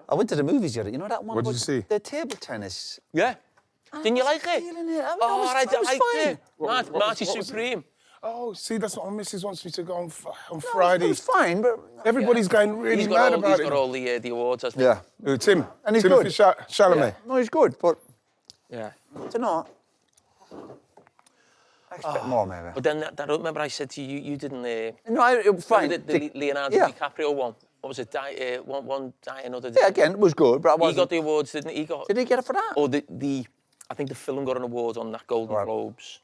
I went to the movies, you know that one? What did you see? The table tennis. Yeah. Didn't you like it? I I was liked fine. it. Marty Supreme. Oh, see, that's what my missus wants me to go on No, Friday. It was fine, but... Everybody's going really mad about it. He's got all the awards, hasn't he? Yeah. Who, Tim? And he's Timothy good. Chalamet. Yeah. No, he's good, but... Yeah. I don't know. I expect more, maybe. But then, remember I said to you, you didn't... No, it was fine. The Leonardo DiCaprio one. What was it? One die, another day. Yeah, again, it was good, but I wasn't... He got the awards, didn't he? Did he get it for that? Or I think the film got an award on that Golden Globes.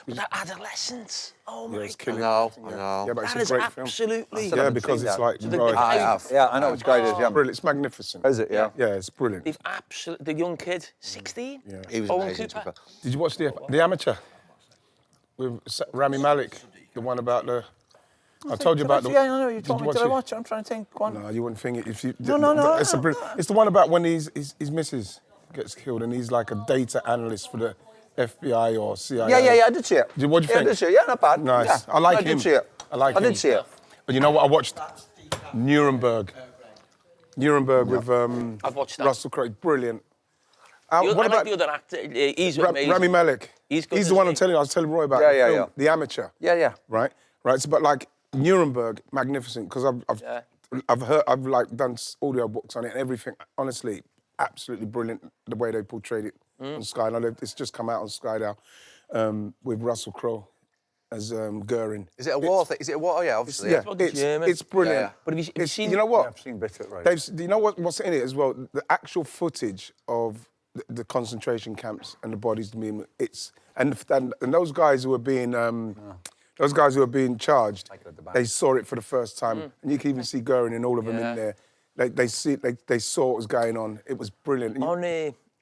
But that Adolescence, oh my God. I know. Yeah, but That it's is a great film. absolutely... Yeah, because it's like... right. I have. Yeah, I know which guy it is, yeah. Brilliant. It's magnificent. Is it, yeah? Yeah, it's brilliant. They've absolutely... The young kid, 16? Yeah. He was Owen amazing. Cooper. Did you watch The Amateur? With Rami Malek, the one about the... I told you about the... Yeah, I know, you Did told me. watch Did I it? watch it? I'm trying to think. Go on. No, you wouldn't think it if you... No. It's the one about when his missus gets killed and he's like a data analyst for the FBI or CIA. Yeah, I did see it. What do you think? I did see it, yeah, not bad. Nice. Yeah. I like him. I did see it. I did see it. But you know what? I watched Nuremberg with I've watched that. Russell Crowe. Brilliant. I What like about the other actor. He's amazing. Rami Malek? He's good, He's the isn't one he? I'm telling you. I was telling Roy about. Yeah, the yeah, film, yeah. The Amateur. Yeah. Right. So, but like Nuremberg, magnificent because I've like done audio books on it and everything. Honestly, absolutely brilliant the way they portrayed it on Sky. And it's just come out on Sky now with Russell Crowe as Goering. Is it a war thing? Is it a war? Oh, yeah, obviously. Yeah, German. it's brilliant. Yeah. But have you seen... You know what? Yeah, I've seen bits of it, right. Do you know what's in it as well? The actual footage of the concentration camps and the bodies being and those guys who are being charged, they saw it for the first time, and you can even see Goering and all of them in there. They saw what was going on. It was brilliant.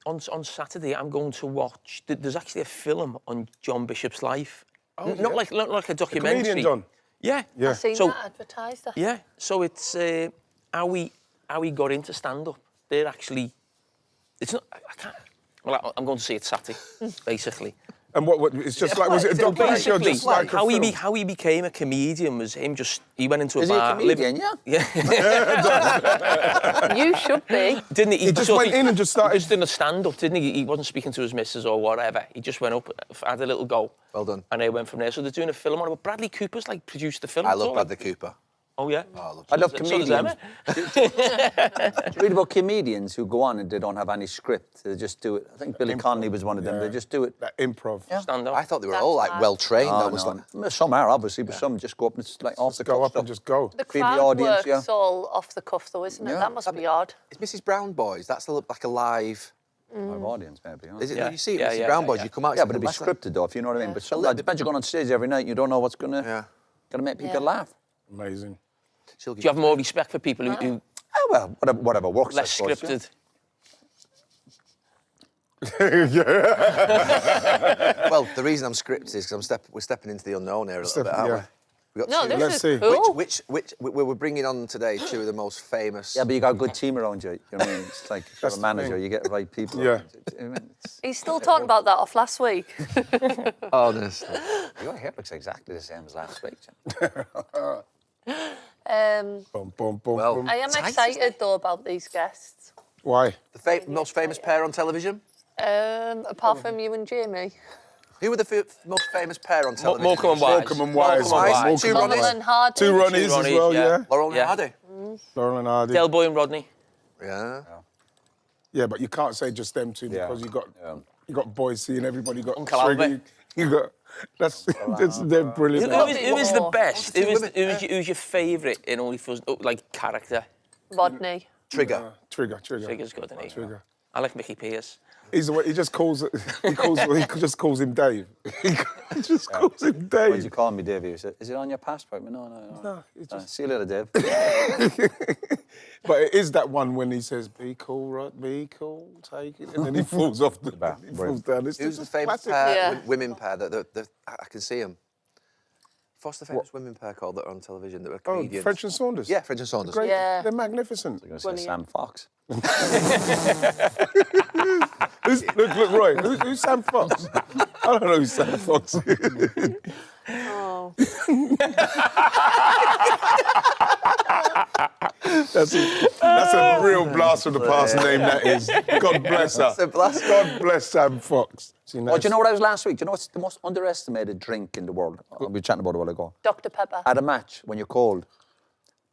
On Saturday, I'm going to watch... There's actually a film on John Bishop's life. Not like a documentary. The comedian John. Yeah. I've seen that advertised. Yeah. So it's how he got into stand-up. They're actually... It's not... I can't... Well, I'm going to see it Saturday, basically. And what it's just like, was it a documentary or just like how a film? how he became a comedian was him just... He went into a Is bar... he a comedian, yeah? Yeah. You should be. Didn't he? He just went in and just started... He just did a stand-up, didn't he? He wasn't speaking to his missus or whatever. He just went up, had a little go. Well done. And they went from there. So they're doing a film on it. But Bradley Cooper's, like, produced the film. I love Bradley Cooper. Oh, yeah? Oh, I love So does comedians. Emma. Read about comedians who go on and they don't have any script. They just do it. I think Billy Connolly was one of them. They just do it. That improv. Yeah. Stand up. I thought they were all like well trained. Oh, Almost no. like Some are, obviously, but some just go up and it's like off the Go cuff up stuff. and just go. The Feed the crowd audience, work's yeah. all off the cuff, though, isn't it? Yeah. That must be odd. It's Mrs. Brown Boys. That's like a live. Live audience, maybe. Huh? Is it? Yeah. You see it, Yeah, Mrs. yeah, Brown yeah, Boys. yeah. You come out. Yeah, it's but it'd be like a scripted, though, if you know what I mean. Yeah. But some, it depends, you're going on stage every night, you don't know what's going to... Yeah. Going to make people Yeah. laugh. Amazing. Do you have more respect for people who Oh, well, whatever works, less I suppose, scripted? Well, the reason I'm scripted is because we're stepping into the unknown here a little bit, aren't we? We got No, two. this Let's is see. cool. Which we're bringing on today two of the most famous. Yeah, but you got a good team around you. You know what I mean? It's like if you're That's a the manager, thing. you get the right people. Yeah. around you. I mean, He's still talking about that off last week. Honestly. your hair looks exactly the same as last week. Boom, boom, boom, Well, boom. I am Tight, excited, though, about these guests. Why? The most famous pair on television. Apart from you and Jamie. Who were the most famous pair on television? Morecambe and Wise. Morecambe and Wise. Morecambe and Wise. Two Laurel Ronnies. and Hardy. Two Ronnies as Ronnies, well, yeah. yeah. Laurel and Yeah. Hardy. Laurel and Hardy. Del Boy and Rodney. Yeah. Yeah, but you can't say just them two because you got Boise and everybody got Uncle Trigger. Albert. You got they're brilliant. Who is the more. best? Who's your favourite in only for like character? Rodney. Trigger. Trigger. Trigger's good, isn't he? Trigger. I like Mickey Pierce. He's the way he just calls just calls him Dave. He just calls him What Dave. did you call me, Dave? You said, is it on your passport? No. No, it's just... See you later, Dave. But it is that one when he says, "Be cool, Rod, be cool, take it," and then he falls off the he falls down. It's Who's just the famous classic. pair, Yeah. women pair that I can see them? What's the famous women pair called that are on television that are Oh, comedians? French and Saunders. Yeah, French and Saunders. Great. Yeah. They're magnificent. I'm going to say Sam Fox. Look, Roy. Who's Sam Fox? I don't know who Sam Fox is. Oh. That's a real blast from the past name, that is. God bless her. That's a blast. God bless Sam Fox. See, Oh, do you know what I was last week? Do you know what's the most underestimated drink in the world? We were chatting about it a while ago. Dr. Pepper. At a match, when you're cold.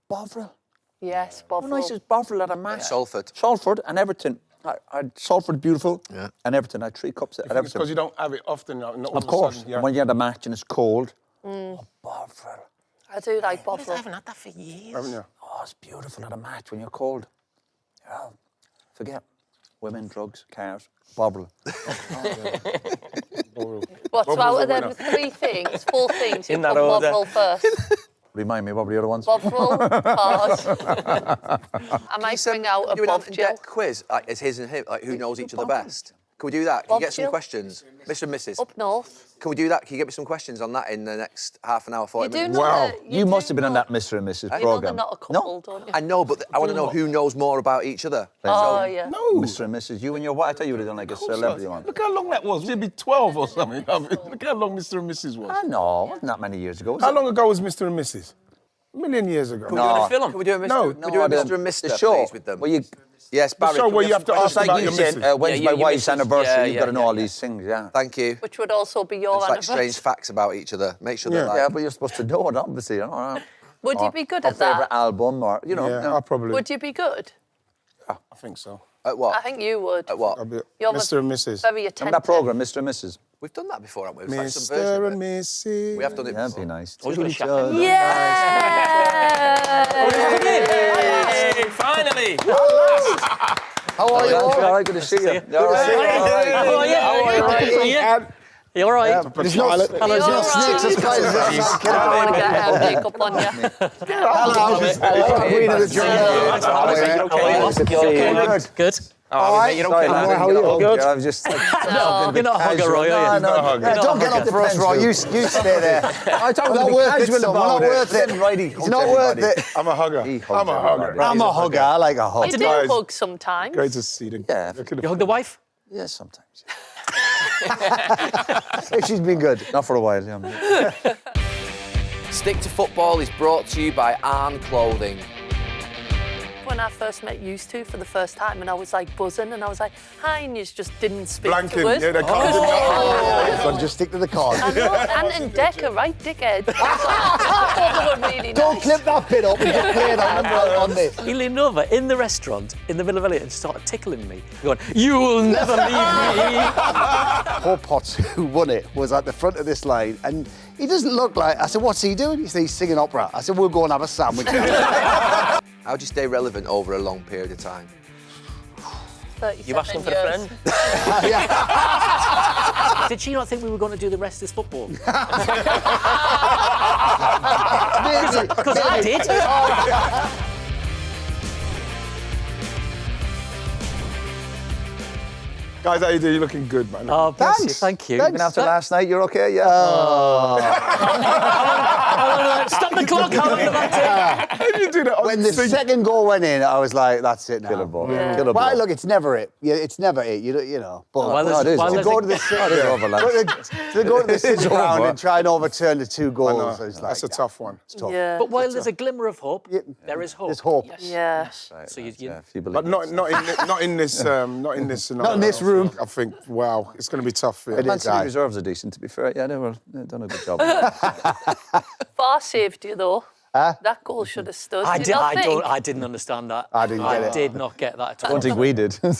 Bovril. Yes, How Bovril. nice is Bovril at a match? Salford. Salford and Everton. Salford, beautiful. Yeah. And Everton. I had 3 cups at It's Everton. because you don't have it often. Not all Of course. a sudden, yeah. When you're at a match and it's cold. Oh, Bovril. I do like I Bovril. haven't had that for years. Haven't you? Oh, it's beautiful at a match when you're cold. Yeah. Forget women, drugs, cars, Bovril. What, so Bobril's out a of them winner. 3 things, 4 things, you In put that order. Bovril first. Remind me, what were the other ones? Bovril, cars. I might bring out a Do an Bob Ant and Jill. Dec quiz. Like, it's his and him. Like, who knows each other best? Can we do that? Can you Bob get some Jill? questions? Mr. and Mrs. Up north. Can we do that? Can you get me some questions on that in the next half an hour, 40 You do minutes? know Wow. that... You must have been on know- that Mr. and Mrs. You know they're programme. not a couple, don't you? I know, but I want to know who knows more about each other. Oh, yeah. No. Mr. and Mrs. You and your wife. I thought you would have done like a celebrity one. Look how long that was. Maybe 12 or something. I mean, look how long Mr. and Mrs. was. I know, wasn't that many years ago. Was How it? long ago was Mr. and Mrs.? A million years ago. Can we do No. a film? Can we do a Mr. No, Can we do a Mr. and Mr. The show, please with them? where you, Yes, Barry. show can we where you have to some ask just questions? like about you your said, missus. when's Yeah, my your wife's missus. anniversary? Yeah, You've got to know yeah, all yeah. these things, yeah. Thank you. Which would also be your It's like anniversary. strange facts about each other. Make sure they're Yeah. like... Yeah, but you're supposed to know it, obviously. You know, Would you be good or at that? favourite album, or, you know. Yeah, I probably. Would you be good? I think so. At what? I think you would. At what? I'll be You're Mr. and Mrs. Very Remember attentive. that programme, Mr. and Mrs.? We've done that before, haven't we? It's like some version Mr. of and it. Mrs. We have done it That'd before. be nice. Always got a chef in. Yeah. Hey, finally! How are you? All right, good to see you. All right. How are you? How are you? And You all right? there's no You're all right. I don't want to get hair makeup on you. Queen of the jungle. Good. All right. You're okay. How are you? Good. I was just like, No. You're not a hugger, Roy, are you? No, no. hugger. Don't get up for us, Roy. You stay there. I thought we were worth it, casual son. We're about not worth it. Righty, It's not worth it. I'm a hugger. He hugs I'm a hugger. everybody. I'm a hugger. I like a hug. You do Guys. hug sometimes. Great to see them. Yeah. You hug the wife? Yeah, sometimes. She's been good. Not for a while, yeah. Stick to Football is brought to you by ARNE Clothing. When I first met you two for the first time, and I was like buzzing, and I was like, "Hi," and you just didn't speak Blanking. to us. Yeah, they can't do So just stick to the card. I know, Ant and Dec are right, dickhead. I thought they were really Don't nice. clip that bit up and just play it on this. He leaned over in the restaurant in the middle of Elliot and started tickling me, going, "You'll never leave me." Paul Potts, who won it, was at the front of this line, and he doesn't look like... I said, what's he doing? He said, he's singing opera. I said, we'll go and have a sandwich. How do you stay relevant over a long period of time? 37 You asking for a years. friend? Did she not think we were going to do the rest as football? Because I did. Guys, how you doing? You're looking good, man. Oh, bless you. Thanks. Thank you. Thanks. Even after last night, you're okay, yeah? Stop the clock, how long did that How did you do that? When the second goal went in, I was like, that's it now. Killer ball. Yeah. Killer ball. Well, look, it's never it. Yeah, it's never it. You know. But Well, No, it is. well, to there's go a- to the It is over, lads. to go to the sit ground over. and try and overturn the 2 I goals. know. It's like, That's a tough one. It's tough. Yeah. But while there's a glimmer of hope, there is hope. There's hope. Yeah. So you, Yeah, if you believe But not in this scenario. Not in this room. I think, wow, it's going to be tough for you. It Man is, City aye. reserves are decent, to be fair. Yeah, they've done a good job. Far saved you though. That goal should have stood. I Did did. not I think? don't. I didn't understand that. I didn't get it. did not get that at I all. don't think we did. No.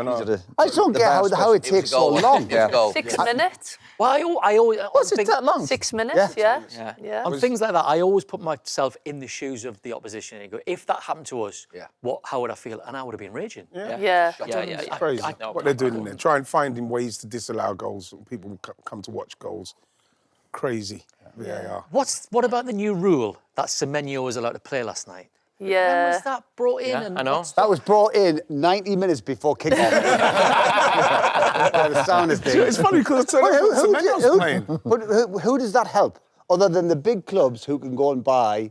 know. I just don't get how it It takes was a so goal. long. It was a goal. 6 minutes. Well, I always. Was it that long? 6 minutes. Yeah. Yeah. On things like that, I always put myself in the shoes of the opposition and go, if that happened to us, Yeah. how would I feel? And I would have been raging. Yeah. It's crazy what they're doing in there. Trying finding ways to disallow goals. People will come to watch goals. Crazy. VAR. What about the new rule that Semenyo was allowed to play last night? When Yeah. was that brought in? Yeah, and I know. That was brought in 90 minutes before kick-off. By the sound of things. It's funny because Semenyo's playing. But who does that help? Other than the big clubs who can go and buy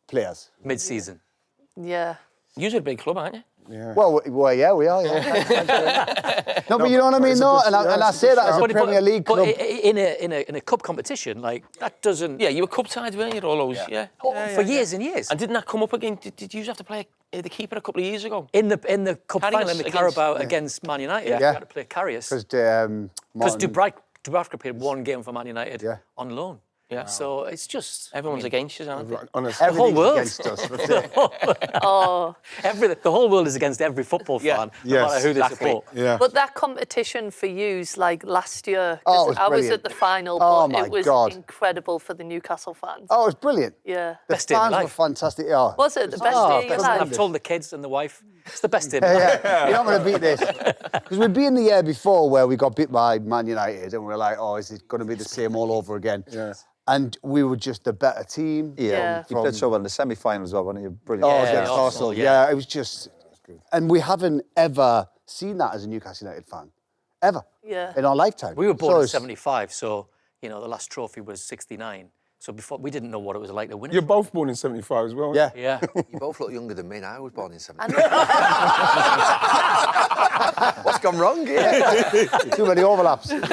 players? Mid-season. Yeah. You're a big club, aren't you? Yeah. Well, yeah, we are, yeah. No, but you know what I mean, it's a though? good- And I it's a say good that as a shout. Premier League but club. in a cup competition, like, that doesn't... Yeah, you were cup tied, weren't you, all those? Yeah. for years and years. And didn't that come up again? Did you have to play the keeper a couple of years ago. In the cup Carragher final in the against- Carabao against Man United. Yeah. We had to play Carriers. Because Because Dubravka played one game for Man United on loan. Yeah. So it's just Everyone's against you, aren't they? Honestly. the whole world. against us. That's it. Oh, the whole world is against every football fan, no Yes, matter who they exactly. support. Yeah. but that competition for yous, like last year, Oh, 'cause it was I was brilliant. at the final, Oh, but my it was God. incredible for the Newcastle fans. Oh, it was brilliant. Yeah. The Best day of fans my were life. fantastic. Oh. Was it the best Oh, day of your best life? I've told the kids and the wife, it's the best day of my life. You're not going to beat this. Because we'd been the year before where we got beat by Man United and we were like, oh, is it going to be the same all over again? Yeah. And we were just the better team. Yeah. You played so well in the semi-finals as well, weren't you? Brilliant. Oh, Yeah, against Arsenal, Arsenal. yeah. Yeah, it was just... And we haven't ever seen that as a Newcastle United fan. Ever. Yeah. In our lifetime. We were born So in it's- 75, so, you know, the last trophy was 69. So before, we didn't know what it was like to win it. You're both born in 75 as well. Yeah. Yeah. You both look younger than me. Now I was born in 70. What's gone wrong here? Too many overlaps. I've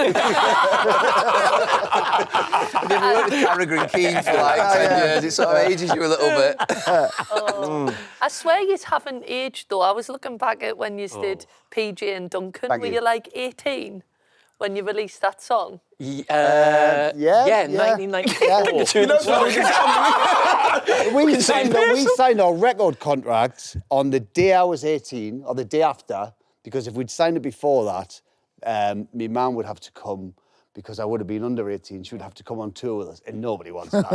never worked with Carragher and Keane for like 10 years. It sort of ages you a little bit. I swear you haven't aged, though. I was looking back at when you did PJ and Duncan. Thank Were you. you like 18 when you released that song? yeah. 1994. We signed our record contract on the day I was 18, or the day after, because if we'd signed it before that, my mum would have to come, because I would have been under 18, she would have to come on tour with us, and nobody wants that.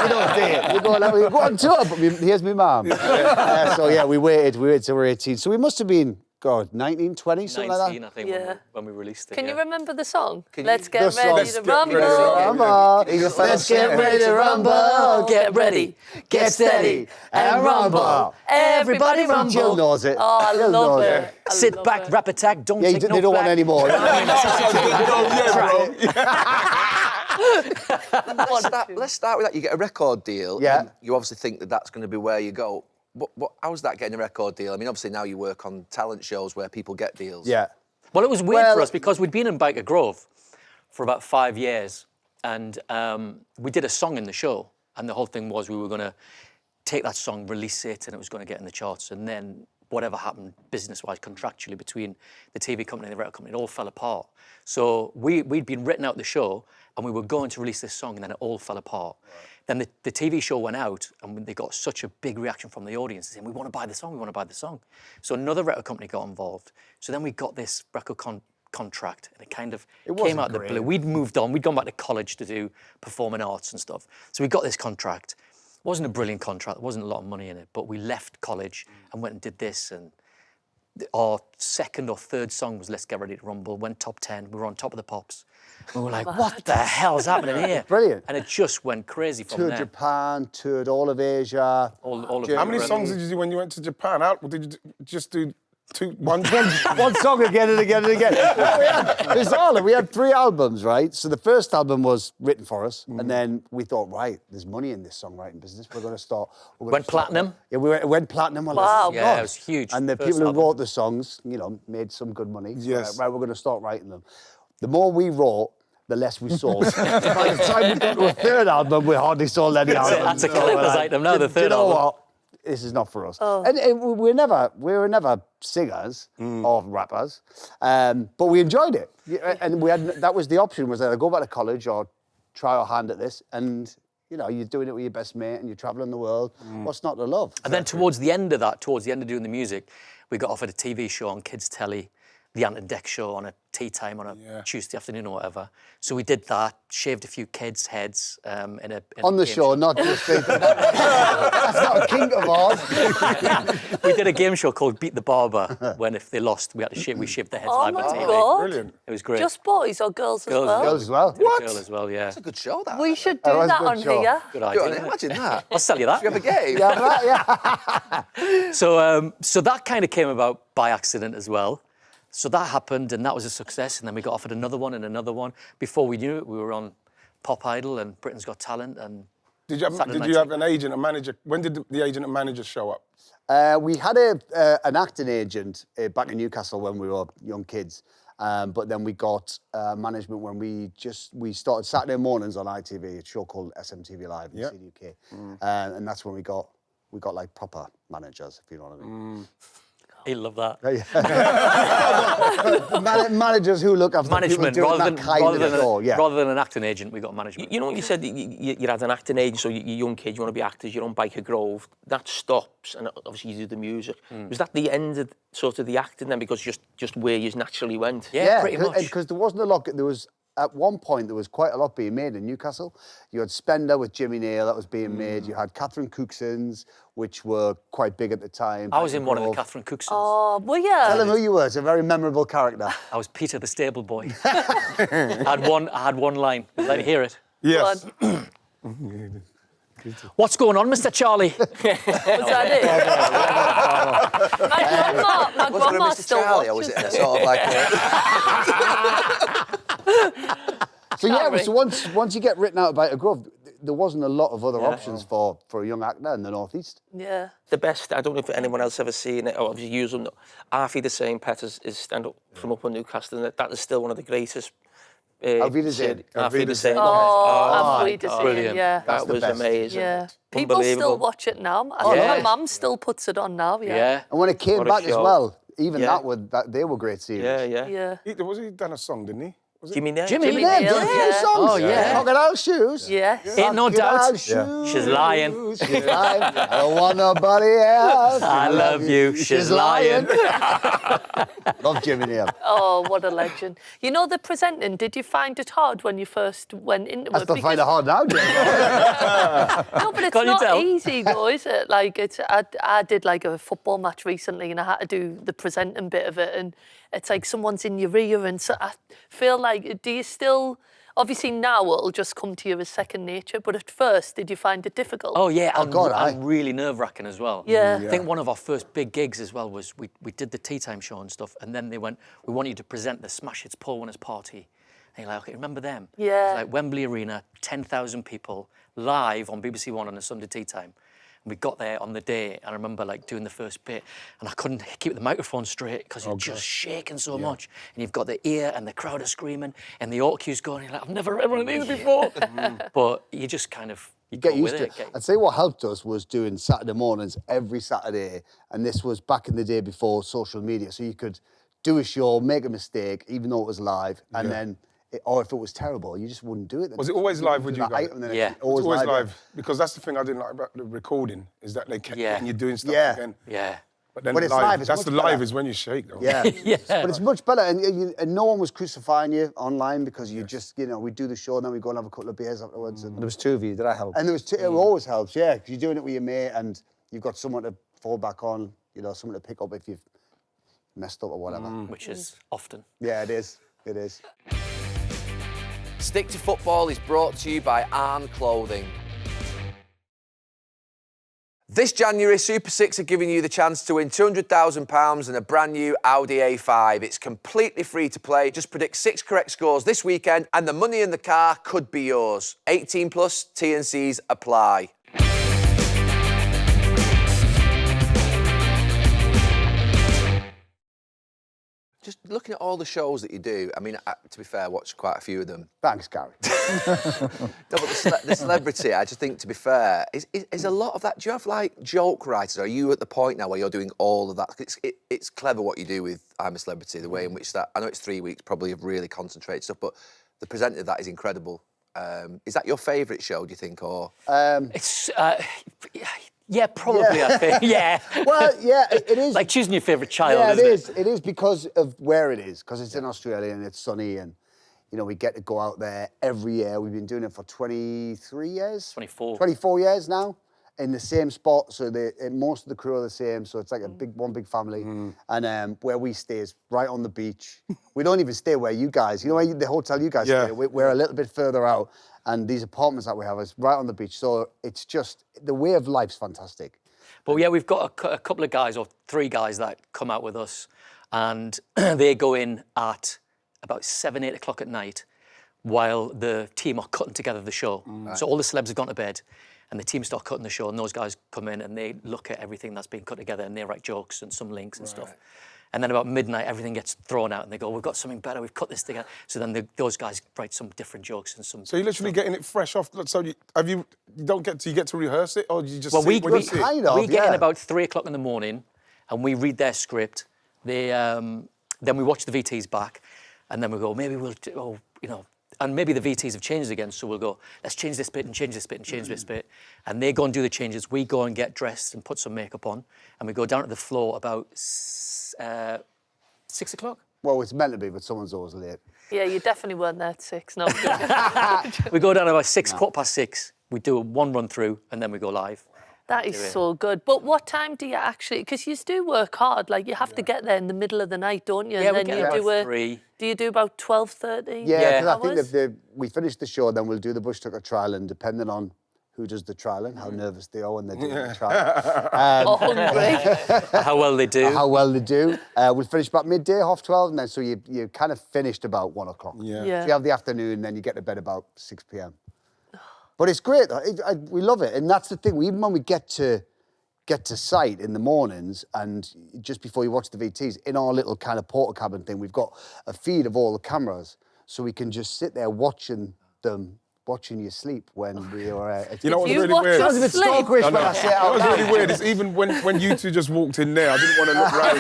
You don't do it. You go on tour, but here's my mum. So yeah, we waited till we were 18. So we must have been, God, 19, 20, something 19, like I that. think, Yeah. when we released it. Can yeah. you remember the song? Can Let's you- get The song. ready Let's to get rumble. ready to rumble. Let's get ready to rumble. Get ready, Get steady and rumble. Everybody Jill rumble. knows it. Oh, I Jill love knows it. I Sit love back, it. rap attack, don't Yeah, take no they don't want back. any more. Let's start with that. You get a record deal. Yeah. And you obviously think that that's going to be where you go. How's that getting a record deal? I mean, obviously now you work on talent shows where people get deals. Yeah. Well, it was weird Well- for us because we'd been in Biker Grove for about 5 years, and we did a song in the show, and the whole thing was we were going to take that song, release it, and it was going to get in the charts, and then whatever happened business-wise, contractually, between the TV company and the record company, it all fell apart. So we'd been written out the show, and we were going to release this song, and then it all fell apart. Then the TV show went out, and they got such a big reaction from the audience saying, we want to buy the song, we want to buy the song. So another record company got involved. So then we got this record contract, and it kind of came wasn't out of the great. blue. We'd moved on, we'd gone back to college to do performing arts and stuff. So we got this contract. It wasn't a brilliant contract, there wasn't a lot of money in it, but we left college and went and did this, and our second or third song was Let's Get Ready to Rumble, went top 10, we were on top of the pops. We were like, what the hell's happening here? Brilliant. And it just went crazy from Toured there. Japan, toured all of Asia. All of How many Europe. songs did you do when you went to Japan? Did you just do one Song again and again and again. We had 3 albums, right? So the first album was written for us, and then we thought, right, there's money in this songwriting business. We're going to start. Went platinum? Yeah, it went platinum. We're like, Wow. oh, Yeah, God. it was huge. And the First people who album. wrote the songs, made some good money. So Yes. right, we're going to start writing them. The more we wrote, the less we sold. By the time we got to a third album, we hardly sold any albums. That's a So collector's we're like, item now, the "Do third you know album." what? This is not for us. And we were never singers or rappers, but we enjoyed it. Yeah, and that was the option, was either go back to college or try our hand at this. And, you're doing it with your best mate and you're travelling the world. What's not to love? And then towards the end of doing the music, we got offered a TV show on kids' telly, the Ant Dec show on a tea time on a Tuesday afternoon or whatever. So we did that, shaved a few kids' heads in a On the game show, not just... That's not a kink of ours. We did a game show called Beat the Barber, when if they lost, we shaved their heads Oh live my on TV. God. Brilliant. It was great. Just boys or girls as Girls, well? Girls as well. Did a girl as well, yeah. It's a good show, that. We should do was a that good on show. here. Good Go idea. on, imagine that. I'll sell you that. You have a game. Yeah, right, yeah. So that kind of came about by accident as well. So that happened, and that was a success. And then we got offered another one and another one. Before we knew it, we were on Pop Idol and Britain's Got Talent. And Did you Saturday have Night an agent, a manager? When did the agent and manager show up? We had an acting agent back in Newcastle when we were young kids, but then we got management when we started Saturday mornings on ITV, a show called SMTV Live in UK, and that's when we got we got like proper managers, if you know what I mean. He'll love that. Managers who look after Management, people doing rather that kind of show, yeah. rather than an acting agent, we got management. You know, you said you had an acting agent, so you young kids, you want to be actors, you're on Biker Grove. That stops, and obviously you do the music. Was that the end of sort of the acting then, because just where you naturally went? Yeah, pretty much. Because there wasn't a lot. There was at one point there was quite a lot being made in Newcastle. You had Spender with Jimmy Nail that was being made. You had Catherine Cookson's, which were quite big at the time. I was in one of the Catherine Cooksons. Oh, well, yeah. Tell them who you were. It's a very memorable character. I was Peter the stable boy. I had one line. Would you like to hear it? Yes. What's going on, Mr. Charlie? Was that it? My Was there a grandma Mr. still Charlie, or was watches it a it. sort of like So yeah, Sorry. so once you get written out about a Grove, there wasn't a lot of other options for a young actor in the northeast. Yeah. The best, I don't know if anyone else ever seen it, or obviously use them. Arfie the Same Pet is stand-up from up in Newcastle, and that is still one of the greatest. Auf Wiedersehen. Arfie the Same Pet. Oh, I've seen, brilliant. yeah. That was best. amazing. Yeah. People Unbelievable. still watch it now. I think yeah. my mum still puts it on now, yeah. Yeah. And when it came What a back as show. well, even Yeah. they were great series. Yeah. Yeah. He done a song, didn't he? Was it? Jimmy Nail. Jimmy Jimmy Nail. Nail, Did a few yeah. songs. Oh, yeah. Crocodile Shoes. Yes. Ain't no Crocodile doubt. Shoes. She's lying. She's lying. I don't want nobody else. I love you. She's lying. Love Jimmy Nail. Oh, what a legend. You know, the presenting, did you find it hard when you first went into I it? still find it hard now, Jim. No, but it's Can't you not tell? easy though, is it? Like, I did like a football match recently and I had to do the presenting bit of it, and it's like someone's in your ear, and so I feel like, do you still, obviously now it'll just come to you as second nature, but at first, did you find it difficult? Oh, yeah. Oh, God, and really nerve-wracking as well. Yeah. I think one of our first big gigs as well was we did the tea time show and stuff, and then they went, we want you to present the Smash Hits Paul Winners Party. And you're like, okay, remember them? Yeah. It's like Wembley Arena, 10,000 people, live on BBC One on a Sunday tea time. And we got there on the day, and I remember like doing the first bit, and I couldn't keep the microphone straight because you're just shaking so much. And you've got the ear, and the crowd are screaming, and the auto cue's going, you're like, I've never read one of these before. But you just kind of, you Get go used with to it. it. I'd say what helped us was doing Saturday mornings every Saturday, and this was back in the day before social media, so you could do a show, make a mistake, even though it was live, and then, or if it was terrible, you just wouldn't do it. Was it always live with you guys? Yeah. It was always live. Because that's the thing I didn't like about the recording, is that they kept getting you doing stuff Yeah. again. Yeah. But then But it's live, live, it's that's much the live better. is when you shake, though. Yeah. Yeah. But it's much better, and no one was crucifying you online because you just, we do the show and then we go and have a couple of beers afterwards. And There was two of you. Did that help? there was it always helps, yeah, because you're doing it with your mate and you've got someone to fall back on, someone to pick up if you've messed up or whatever. Which is often. Yeah, it is. It is. Stick to Football is brought to you by ARNE Clothing. This January, Super 6 are giving you the chance to win £200,000 and a brand new Audi A5. It's completely free to play. Just predict 6 correct scores this weekend and the money in the car could be yours. 18 plus, T&Cs apply. Just looking at all the shows that you do, I mean, to be fair, I watched quite a few of them. Thanks, Gary. No, but the celebrity, I just think, to be fair, is a lot of that. Do you have, like, joke writers? Are you at the point now where you're doing all of that? It's clever what you do with I'm a Celebrity, the way in which that... I know it's 3 weeks, probably, of really concentrated stuff, but the presenter of that is incredible. Is that your favourite show, do you think, or...? It's, yeah, probably, I think. Yeah. Well, yeah, it is. Like choosing your favourite child, Yeah, isn't it? it is. It is because of where it is, because it's in Australia and it's sunny and, we get to go out there every year. We've been doing it for 23 years? 24. 24 years now, in the same spot, so most of the crew are the same, so it's like one big family. And where we stay is right on the beach. We don't even stay where you guys, where the hotel you guys stay, we're a little bit further out, and these apartments that we have is right on the beach, so it's just, the way of life's fantastic. But yeah, we've got a couple of guys, or 3 guys that come out with us, and they go in at about 7, 8 o'clock at night while the team are cutting together the show. So all the celebs have gone to bed and the team start cutting the show, and those guys come in and they look at everything that's being cut together and they write jokes and some links and stuff. And then about midnight, everything gets thrown out, and they go, "We've got something better. We've cut this thing out." So then those guys write some different jokes and some. So you're literally getting it fresh off. So you don't get to rehearse it, or you just Well, see we it when you see it? kind of, we get in yeah. about 3 o'clock in the morning, and we read their script. Then we watch the VTs back, and then we go, maybe we'll, and maybe the VTs have changed again, so we'll go, let's change this bit and change this bit and change this bit. And they go and do the changes. We go and get dressed and put some makeup on, and we go down to the floor about 6 o'clock. Well, it's meant to be, but someone's always late. Yeah, you definitely weren't there at 6. No. We go down about 6, 6:15. We do one run through, and then we go live. That is so good. But what time do you actually... Because you do work hard. Like, you have to get there in the middle of the night, don't you? Yeah, and we then get you there do about 3. Do you do about 12:30? Yeah, because I hours? think we finish the show, then we'll do the bush tucker trial, and depending on who does the trialing, how nervous they are when they're doing the trial, Or hungry. How well they do. how well they do. We'll finish about midday, 12:30, and then so you kind of finished about 1 o'clock. Yeah. Yeah. So you have the afternoon, then you get to bed about 6 p.m. But it's great. We love it, and that's the thing. Even when we get to site in the mornings, and just before you watch the VTs, in our little kind of porta cabin thing, we've got a feed of all the cameras, so we can just sit there watching you sleep when we are. You know what's you really watch weird? us Sounds a bit sleep? stalkerish when I say it out What's loud. really weird is even when you two just walked in there, I didn't want to look round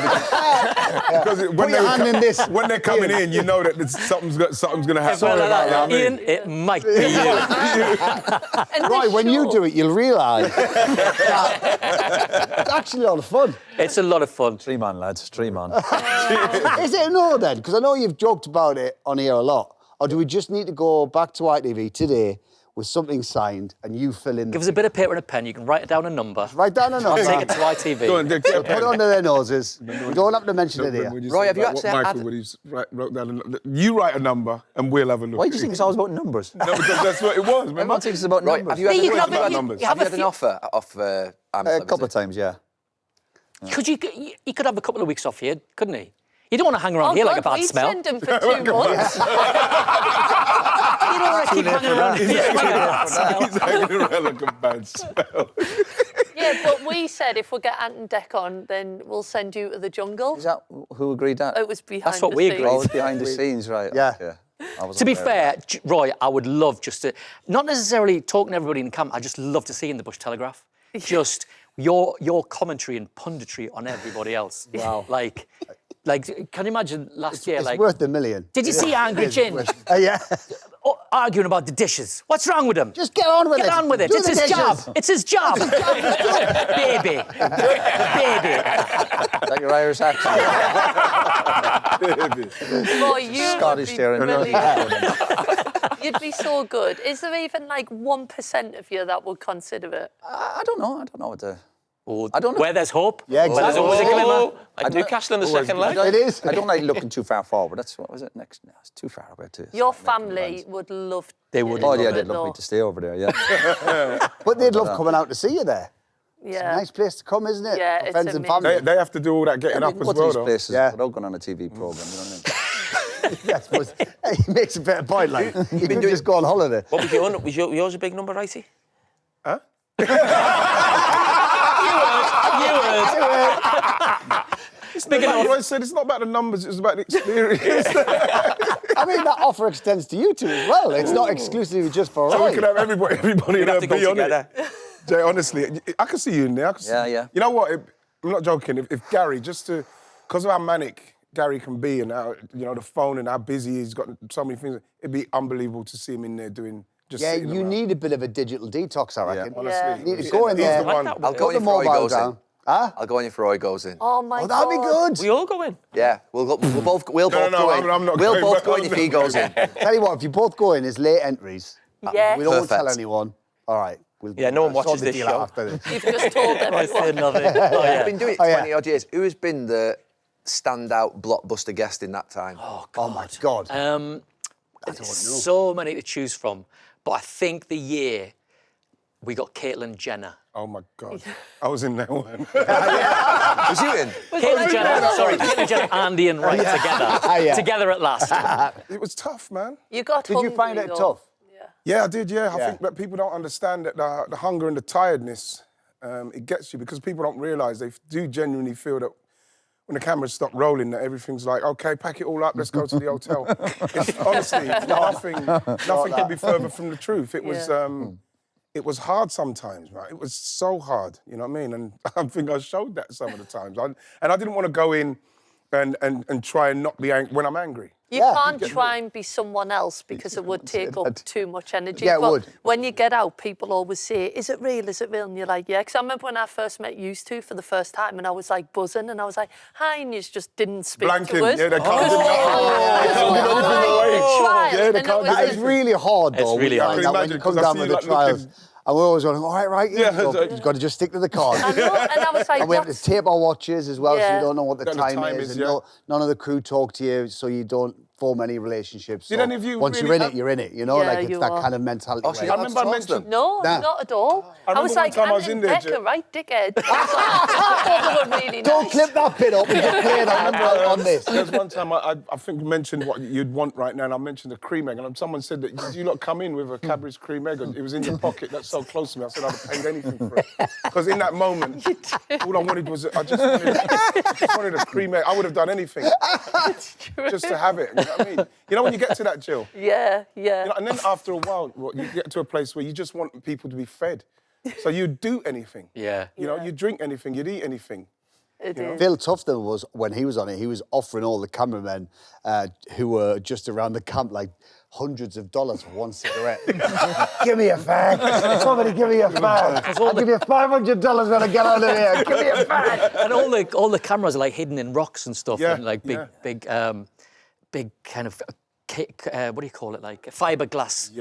because Put your hand in this. when they're coming in, you know that something's going to happen. Sorry about you know what I mean? Ian, it might be you. And Right, the when you show- do it, you'll realise it's actually a lot of fun. It's a lot of fun. 3 man, lads, 3 man. Is it no then? Because I know you've joked about it on here a lot. Or do we just need to go back to ITV today with something signed and you fill in? Give us a bit of paper and a pen. You can write down a number. Write down a number. I'll take it to ITV. Go on, Dick, get a Put it pen. under their noses. We don't have to mention it here. When you Roy, said have you about actually what had- Michael would have wrote down? You write a number and we'll have a look. Why do you think it's always about numbers? No, because that's what it was. Everyone Remember? thinks it's about Right, numbers. have you had, Yeah, you have have you it- had- you- numbers. you have you had a an few- offer off I'm A couple of times, yeah. He could have a couple of weeks off here, couldn't he? You don't want to hang around here like a bad we'd smell. send him for 2 months. You don't want to keep hanging around here like a bad smell. He's hanging around like a bad smell. Yeah, but we said if we get Ant Dec on, then we'll send you to the jungle. Is that who agreed that? It was behind That's what the we scenes. agreed. Oh, it was behind the scenes, right? Yeah. Okay. I wasn't To be aware of fair, Roy, I would love just to, not necessarily talking to everybody in the camp, I just love to see you in the Bush Telegraph. Just your commentary and punditry on everybody else. Wow. Like, can you imagine last year, It's like, worth $1 million. did you see Angry Jin Yeah. arguing about the dishes? What's wrong with him? Just get on with it. Get on with it. Do It's the his dishes. job. It's his job. Baby. Baby. that. Is that your Irish accent? Boy, you Scottish would be there. brilliant. You'd be so good. Is there even like 1% of you that would consider it? I don't know. I don't know what to... Oh, I don't know. where there's hope. Yeah, Where there's always a exactly. glimmer. Like Newcastle in the second leg. It is. I don't like looking too far forward. That's what was it next? No, it's too far away too. Your family would love. They would. Oh yeah, love they'd it, love me though. to stay over there. Yeah. But they'd love coming out to see you there. Yeah. Nice place to come, isn't it? Yeah, For it's friends and amazing. family. They have to do all that getting I up mean, as go to well, these though. places Yeah. without going on a TV program. You know what I mean? Yes, but he makes a better point. Like you can just go on holiday. What was your? Was yours a big number, Righty? Huh? Big enough. Like I said, it's not about the numbers, it's about the experience. I mean, that offer extends to you two as well. It's not exclusively just for So we Roy. can have everybody have to go be on together. it. Jay, honestly, I can see you in there. I can see, Yeah. You know what? I'm not joking. If Gary, because of how manic Gary can be and how, the phone and how busy he's got so many things, it'd be unbelievable to see him in there doing just Yeah, sitting you around. need a bit of a digital detox, I reckon. Honestly. Yeah. You need to go in He's there. the one. that. I'll Put go the in if Roy mobile goes down. in. Huh? I'll go in if Roy goes in. Oh my Oh, god. that'd be good. We all go in. Yeah, we'll both go No, I'm not We'll going, both but go in I'm if he not goes in. Tell you what, if you both go in as late entries, Yes. we don't want to tell Perfect. anyone. All right. We'll, Yeah, no one we'll watches sort the this deal out show. after this. You've just told I said everyone. nothing. Oh, You've yeah. been doing it Oh, yeah. 20 odd years. Who has been the standout blockbuster guest in that time? Oh my God. So many to choose from. But I think the year we got Caitlyn Jenner. Oh my God. I was in that one. Was you in? Caitlyn Jenner and Ian Wright together. Yeah. Together at last. It was tough, man. You got Did you find hungry, it though. tough? Yeah, I did, yeah. I Yeah. think that people don't understand that the hunger and the tiredness, it gets you because people don't realise they do genuinely feel that when the cameras stop rolling, that everything's like, okay, pack it all up, let's go to the hotel. It's, honestly, nothing could be further from the truth. It was hard sometimes, right? It was so hard, you know what I mean? And I think I showed that some of the times. And I didn't want to go in and try and not be angry when I'm angry. You can't try and be someone else because it would take up too much energy. Yeah, it but would. when you get out, people always say, is it real, is it real? And you're like, yeah. Because I remember when I first met you two for the first time and I was like buzzing and I was like, hi, and you just didn't speak Blanking, to us. yeah, they can't do nothing. That is really hard, though. It's really hard. When you come down with the trials. And we're always going, all right, you've got to just stick to the card. I know, and I was like, and we have to tape our watches as well, so you don't know what the Don't know time is. And none of the crew talk to you, so you don't form any relationships. Did any of you once really you're in it, you know? Yeah, like, it's you that are. kind of mentality. Oh, so right? you I remember I mentioned... no, Nah. not at all. I was remember one like, time I was Ant in there, Dec, right, dickhead. I was like, I thought they were really Don't nice. clip that bit up and just play that on this. There was one time I think you mentioned what you'd want right now, and I mentioned the cream egg, and someone said that you not come in with a Cadbury's cream egg, and it was in your pocket. That's so close to me. I said I'd have paid anything for it, because in that moment, all I wanted was I just wanted a cream egg. I would have done anything just to have it. You know what I mean? You know when you get to that, Jill. Yeah. You know, and then after a while, you get to a place where you just want people to be fed, so you do anything. Yeah. You know, you drink anything, you'd eat anything. It is. Phil Tufton was, when he was on it, he was offering all the cameramen who were just around the camp like hundreds of dollars for one cigarette. Give me a fag. Somebody give me a fag. I'll give you $500 when I get out of here. Give me a fag. And all the cameras are like hidden in rocks and stuff, Yeah, and like big kind of what do you call it, like fiberglass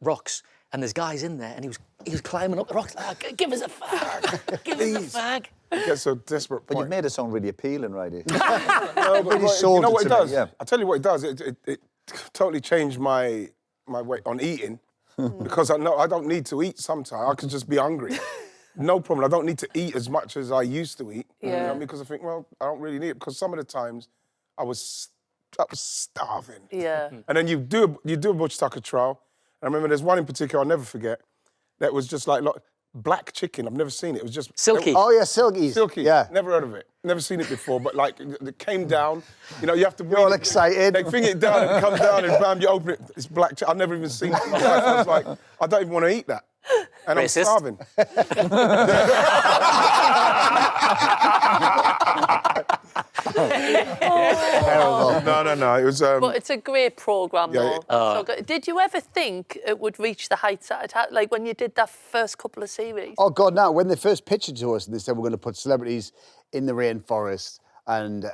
rocks. And there's guys in there, and he was climbing up the rocks. Like, give us a fag, give us a fag. It gets so desperate. But you've made it sound really appealing, right? No, but Really you sold know it what to it me, does? yeah. I'll tell you what it does. It totally changed my way on eating, because I know I don't need to eat sometimes. I can just be hungry. No problem. I don't need to eat as much as I used to eat. You know what I mean? Because I think, well, I don't really need it, because some of the times I was starving. Yeah. And then you do a Butch Tucker trial. And I remember there's one in particular I'll never forget. That was just like black chicken. I've never seen it. It was just Silky. Oh, yeah, Silky. Silky. Yeah. Never heard of it. Never seen it before. But like, it came down. You know, you have to. You're all excited. They finger it down and come down and bam, you open it. It's black chicken. I've never even seen it in my life. I was like, I don't even want to eat that. And Racist. I'm starving. Terrible. No. It was. But it's a great programme, Yeah, though. So good. Did you ever think it would reach the heights that it had, like when you did that first couple of series? Oh, God, no. When they first pitched it to us and they said we're going to put celebrities in the rainforest and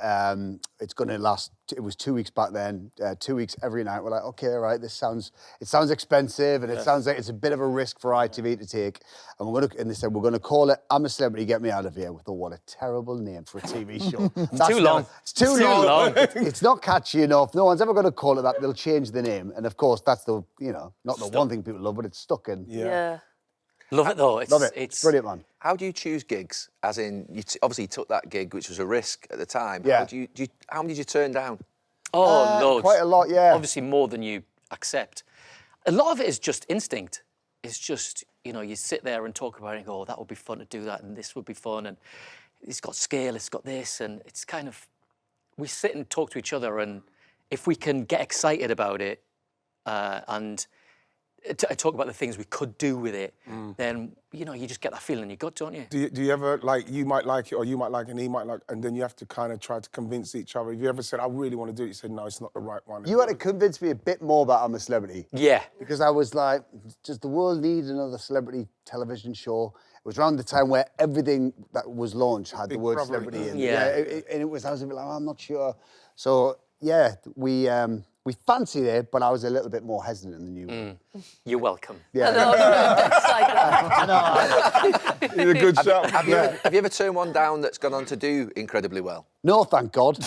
it's going to last, it was 2 weeks back then, 2 weeks every night. We're like, okay, all right, it sounds expensive and it sounds like it's a bit of a risk for ITV to take. And they said, we're going to call it I'm a Celebrity, Get Me Out of Here. We thought, what a terrible name for a TV show. Too long. It's too long. It's not catchy enough. No one's ever going to call it that. They'll change the name. And of course, that's the, not the one thing people love, but it's stuck in. Yeah. Love it though. Love it. It's brilliant, man. How do you choose gigs? As in, obviously you took that gig, which was a risk at the time. Yeah. How many did you turn down? Oh, loads. Quite a lot, yeah. Obviously more than you accept. A lot of it is just instinct. It's just, you sit there and talk about it and go, oh, that would be fun to do that, and this would be fun, and it's got scale, it's got this, and it's kind of, we sit and talk to each other, and if we can get excited about it and talk about the things we could do with it, then, you just get that feeling in your gut, don't you? Do you ever, like, you might like it or you might like it and he might like, and then you have to kind of try to convince each other? Have you ever said, I really want to do it? You said, no, it's not the right one. You had to convince me a bit more about I'm a Celebrity. Yeah. Because I was like, does the world need another celebrity television show? It was around the time where everything that was launched had the word Brother. celebrity in. Yeah. And it was, I was a bit like, oh, I'm not sure. So, yeah, we fancied it, but I was a little bit more hesitant than you were. You're welcome. Yeah. You're a good shot. Have you ever turned one down that's gone on to do incredibly well? No, thank God.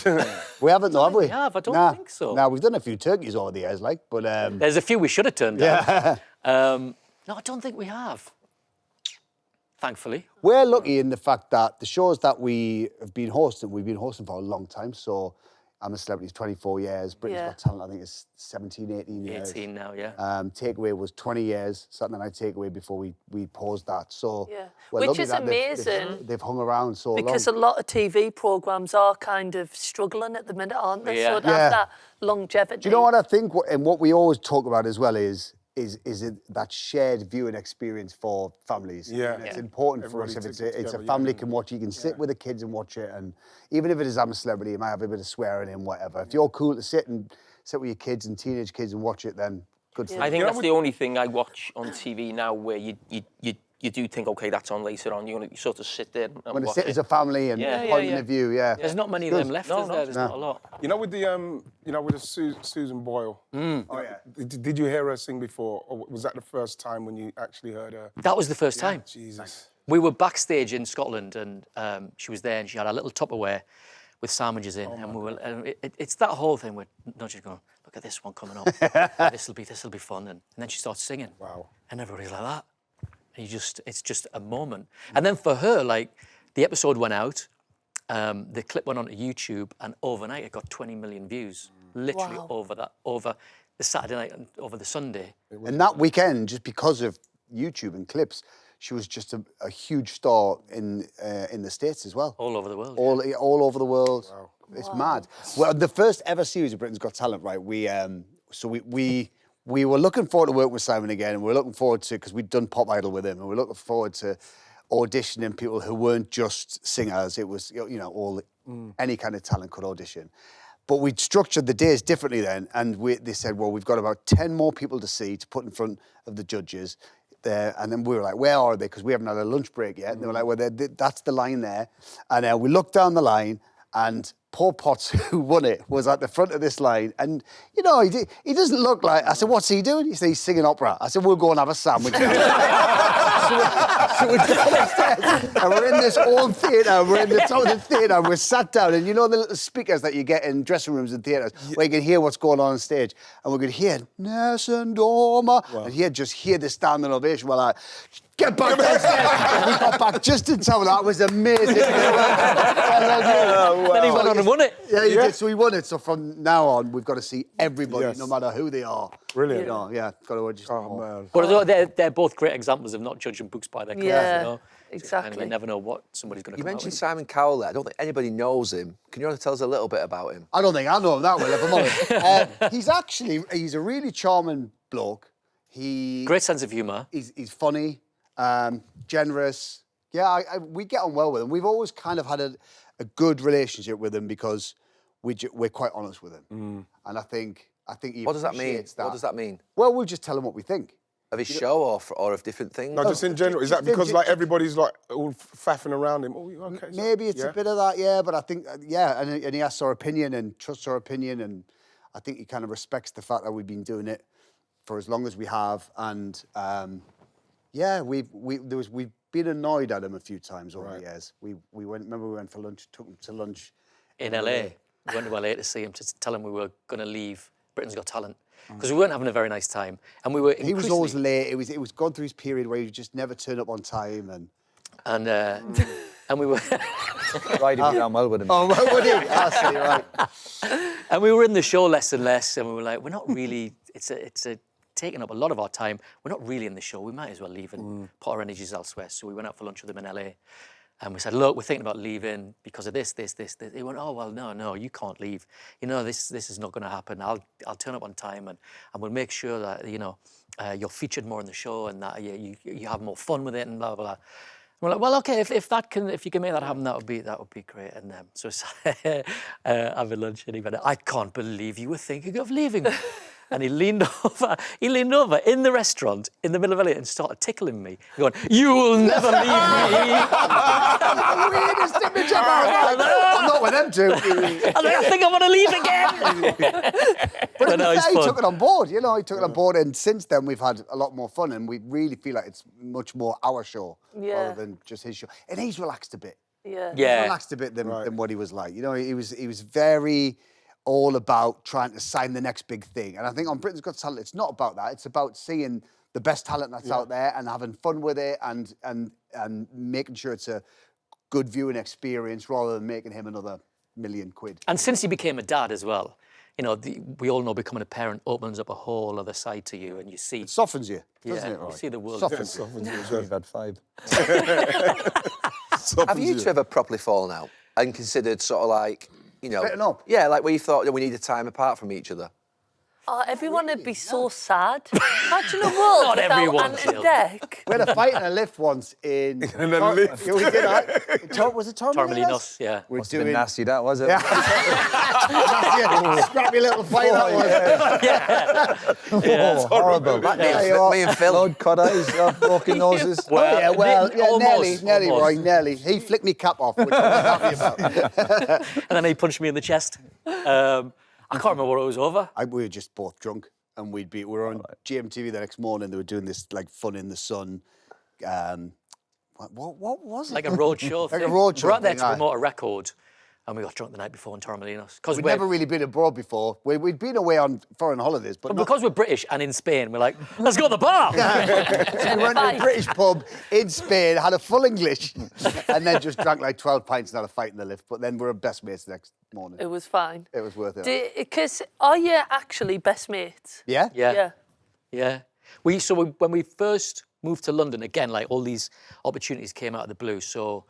We haven't, though, have we? We have, I don't think so. No, we've done a few turkeys over the years, like, but... There's a few we should have turned down. yeah. No, I don't think we have. Thankfully. We're lucky in the fact that the shows that we have been hosting, we've been hosting for a long time, so I'm a Celebrity, 24 years. Britain's Got Talent, I think it's 17, 18 years. 18 now, yeah. Takeaway was 20 years, Saturday Night Takeaway, before we paused that. So, we're Which lucky is that amazing. They've hung around so long. Because a lot of TV programmes are kind of struggling at the minute, aren't they? Yeah. So to have that longevity. Do you know what I think? And what we always talk about as well is that shared viewing experience for families. Yeah. And it's important for us if it's a family can watch. You can sit with the kids and watch it, and even if it is I'm a Celebrity, it might have a bit of swearing in, whatever. If you're cool to sit with your kids and teenage kids and watch it, then good for you. I think that's the only thing I watch on TV now where you do think, okay, that's on later on. You sort of sit there and When watch sit it. as a family and point of view, There's not many of them left, is there? There's not a lot. You know, with the Susan Boyle. Oh yeah. Did you hear her sing before, or was that the first time when you actually heard her? That was the first time. Jesus. We were backstage in Scotland, and she was there, and she had a little Tupperware with sandwiches in, and we were. And it's that whole thing where Nudge's going, look at this one coming up. This'll be fun, and then she starts singing. Wow. And everybody's like that. And it's just a moment. And then for her, like, the episode went out, the clip went onto YouTube, and overnight it got 20 million views. Literally over the Saturday night and over the Sunday. And that weekend, just because of YouTube and clips, she was just a huge star in the States as well. All over the world. All over the world. Wow. It's mad. Well, the first ever series of Britain's Got Talent, right? We were looking forward to work with Simon again, and we were looking forward to, because we'd done Pop Idol with him, and we were looking forward to auditioning people who weren't just singers. It was, any kind of talent could audition. But we'd structured the days differently then, and they said, well, we've got about 10 more people to see to put in front of the judges. And then we were like, where are they? Because we haven't had a lunch break yet. And they were like, well, that's the line there. And we looked down the line, and Paul Potts, who won it, was at the front of this line. And, he doesn't look like... I said, what's he doing? He said, he's singing opera. I said, we'll go and have a sandwich. so we're downstairs, and we're in this old theatre. We're in the top of the theatre, and we're sat down. And you know the little speakers that you get in dressing rooms and theatres, where you can hear what's going on stage. And we're going to hear, Nessun Dorma. Wow. And just hear the standing ovation. We're like, get back downstairs. And we got back just in time. That was amazing. Then he went on and won it. Yeah, he did. So he won it. So from now on, we've got to see everybody, no matter who they are. Brilliant. Got to audition. Oh, man. But they're both great examples of not judging books by their covers. Yeah, exactly. And you never know what somebody's going to You come out mentioned with. Simon Cowell there. I don't think anybody knows him. Can you tell us a little bit about him? I don't think I know him that well, if I'm honest. He's a really charming bloke. Great sense of humour. He's funny, generous. Yeah, we get on well with him. We've always kind of had a good relationship with him because we're quite honest with him. And I think he What does that mean? appreciates that. What does that mean? Well, we'll just tell him what we think. Of his show or of different things? No, just in general. Is that because everybody's like all faffing around him? Oh, okay. Maybe it's a bit of that, yeah. But I think, and he asks our opinion and trusts our opinion, and I think he kind of respects the fact that we've been doing it for as long as we have. And we've been annoyed at him a few times over the years. We went for lunch, took him to lunch In LA. We went to LA to see him, to tell him we were going to leave Britain's Got Talent. Because we weren't having a very nice time. And we were He was always late. It was gone through his period where he would just never turn up on time. And we were... Right, if you're well with him. Oh, well, would he? I see, right. And we were in the show less and less, and we were like, we're not really... It's taking up a lot of our time. We're not really in the show. We might as well leave and put our energies elsewhere. So we went out for lunch with him in LA. And we said, look, we're thinking about leaving because of this. He went, oh, well, no, you can't leave. This is not going to happen. I'll turn up on time and we'll make sure that, you're featured more in the show and that you have more fun with it and blah, blah, blah. And we're like, well, okay, if you can make that happen, that would be great. And so having lunch and he went, I can't believe you were thinking of leaving. And he leaned over in the restaurant in the middle of it and started tickling me, going, you will never leave me. The weirdest image I've ever had. I'm not with them two. I think I want to leave again. But no, it's he fun. took it on board, he took it on board. And since then, we've had a lot more fun. And we really feel like it's much more our show rather than just his show. And he's relaxed a bit. Yeah. He's relaxed a bit than what he was like. He was very... all about trying to sign the next big thing. And I think on Britain's Got Talent, it's not about that. It's about seeing the best talent that's out there and having fun with it and making sure it's a good viewing experience rather than making him another million quid. And since he became a dad as well, you know, we all know becoming a parent opens up a whole other side to you, and you see. It softens you, doesn't Yeah, it, Roy? you see the world. Softens you. We've had 5. Have you two ever properly fallen out and considered sort of like, you know... Splitting up? Yeah, like where you thought we needed time apart from each other? Oh, everyone would be so sad. Imagine a world Not without everyone, Ant Jill. Dec. We had a fight in a lift once in... In a lift? Yeah, we did that. Was it Torremolinos, yeah. We're Must have been nasty, that, was it? Yeah. Scrappy little fight that was. Oh, horrible. Me and Phil. Blood, cut eyes, broken noses. Almost, Nearly, almost. Roy, nearly. He flicked me cap off, which I'm happy about. And then he punched me in the chest. I can't remember what it was over. We were just both drunk, and we were on GMTV the next morning. They were doing this like fun in the sun. What was it? Like a road show Like a thing. road show We're out there thing, to aye. promote a record, and we got drunk the night before in Torremolinos. We'd never really been abroad before. We'd been away on foreign holidays, but not. Because we're British and in Spain, we're like, let's go to the bar. So we went to a British pub in Spain, had a full English, and then just drank like 12 pints and had a fight in the lift. But then we were best mates the next morning. It was fine. It was worth it. Because are you actually best mates? Yeah? Yeah. When we first moved to London, again, like all these opportunities came out of the blue. So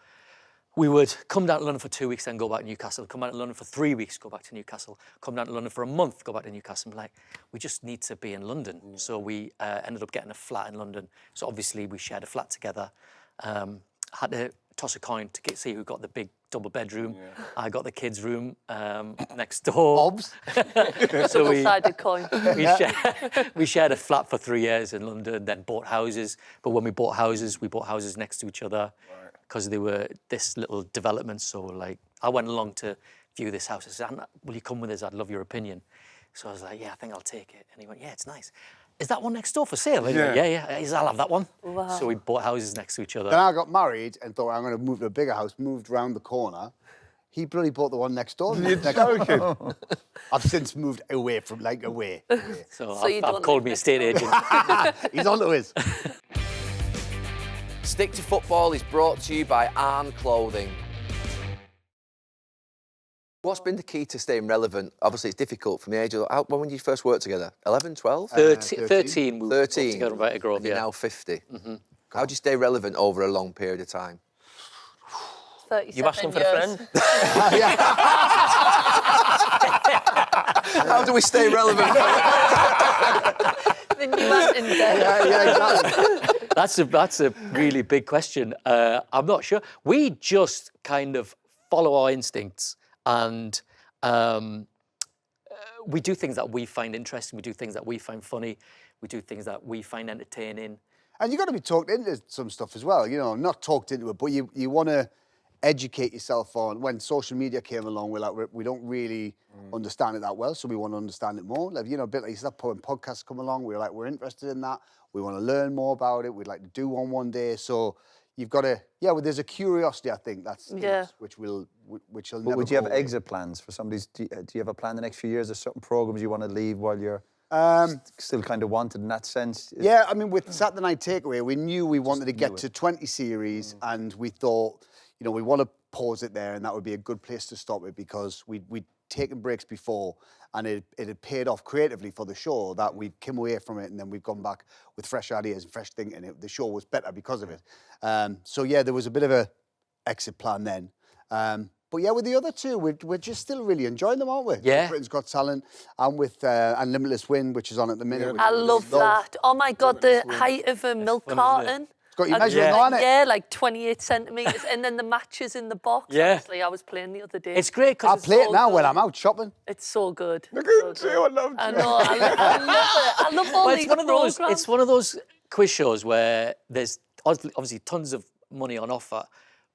we would come down to London for 2 weeks, then go back to Newcastle. Come down to London for 3 weeks, go back to Newcastle. Come down to London for a month, go back to Newcastle. Like, we just need to be in London. So we ended up getting a flat in London. So obviously we shared a flat together. Had to toss a coin to see who got the big double bedroom. I got the kids' room next door. Obs. So Double-sided coin. we shared a flat for 3 years in London, then bought houses. But when we bought houses next to each other because they were this little development. So like, I went along to view this house. I said, will you come with us? I'd love your opinion. So I was like, yeah, I think I'll take it. And he went, yeah, it's nice. Is that one next door for sale? And he went, yeah. He said, I'll have that one. Wow. So we bought houses next to each other. Then I got married and thought I'm going to move to a bigger house, moved round the corner. He bloody bought the one next door. You're joking. I've since moved away. So you I've don't called live me a next estate agent. He's on to his. Stick to Football is brought to you by ARNE Clothing. What's been the key to staying relevant? Obviously, it's difficult from the age of... when did you first work together? 11, 12? 13. We worked 13. together right at Grove, And you're now 50. How do you stay relevant over a long period of time? 37 You asking for a years. friend? How do we stay relevant? The new Ant Dec. Yeah, exactly. That's a really big question. I'm not sure. We just kind of follow our instincts and we do things that we find interesting. We do things that we find funny. We do things that we find entertaining. And you've got to be talked into some stuff as well, you know, not talked into it, but you want to educate yourself on. When social media came along, we're like, we don't really understand it that well, so we want to understand it more. Like, you know, a bit like you said, when podcasts come along, we're like, we're interested in that. We want to learn more about it. We'd like to do one day. So you've got to, well, there's a curiosity, I think, that's in us, which will never Would you have go away. exit plans for somebody's? Do you have a plan the next few years? Or certain programs you want to leave while you're still kind of wanted in that sense? Yeah, I mean, with Saturday Night Takeaway, we knew we wanted to get to 20 series, and we thought, you know, we want to pause it there, and that would be a good place to stop it because we'd taken breaks before, and it had paid off creatively for the show that we came away from it, and then we've gone back with fresh ideas and fresh thinking. The show was better because of it. So yeah, there was a bit of a exit plan then. But yeah, with the other two, we're just still really enjoying them, aren't we? Yeah. With Britain's Got Talent and with and Limitless Win, which is on at the minute. I love that. Oh my God, the height of a milk carton. It's got your measuring on it. Yeah, like 28 centimetres. And then the matches in the box. Yeah. Honestly, I was playing the other day. It's great I because play it so now when good. I'm out shopping. It's so good. Look It's at you, I love I you. know, I love it. I love all these programmes. it's one of those quiz shows where there's obviously tons of money on offer,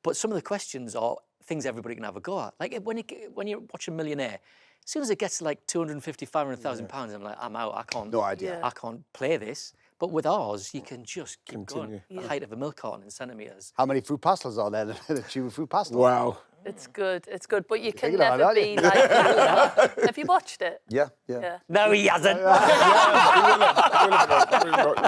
but some of the questions are things everybody can have a go at. Like when you're watching Millionaire, as soon as it gets to like 250, 500,000 pounds, I'm like, I'm out. I can't. No idea. I can't play this. But with ours, you can just keep going. The height of a milk carton in centimetres. How many fruit pastels are there? The tube of fruit pastels. Wow. It's good, but you can thinking about never that, be aren't you? like... Have you watched it? Yeah. No, he hasn't.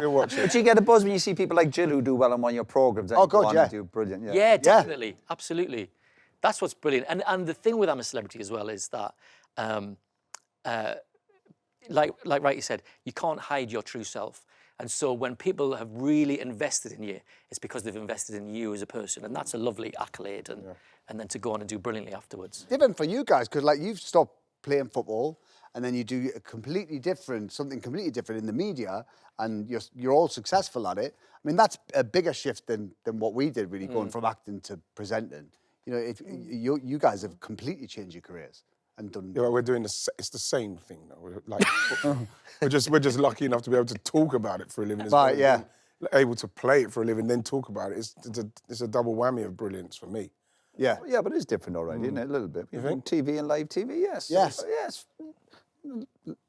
You'll watch it. But you get a buzz when you see people like Jill who do well on one of your programs. Oh, God, Go on yeah. and do brilliant. Yeah, definitely, absolutely. That's what's brilliant. And the thing with I'm a Celebrity as well is that, like Wright you said, you can't hide your true self. And so when people have really invested in you, it's because they've invested in you as a person. And that's a lovely accolade. And then to go on and do brilliantly afterwards. Different for you guys, because like you've stopped playing football and then you do something completely different in the media, and you're all successful at it. I mean, that's a bigger shift than what we did, really, going from acting to presenting. You know, if you guys have completely changed your careers and done. Yeah, we're doing it's the same thing. Though. We're like, we're just lucky enough to be able to talk about it for a living. As Right, well. yeah. Able to play it for a living, then talk about it. It's a double whammy of brilliance for me. Yeah. Yeah, but it is different already, isn't it? A little bit. You think? TV and live TV, yes. Yes. Yes.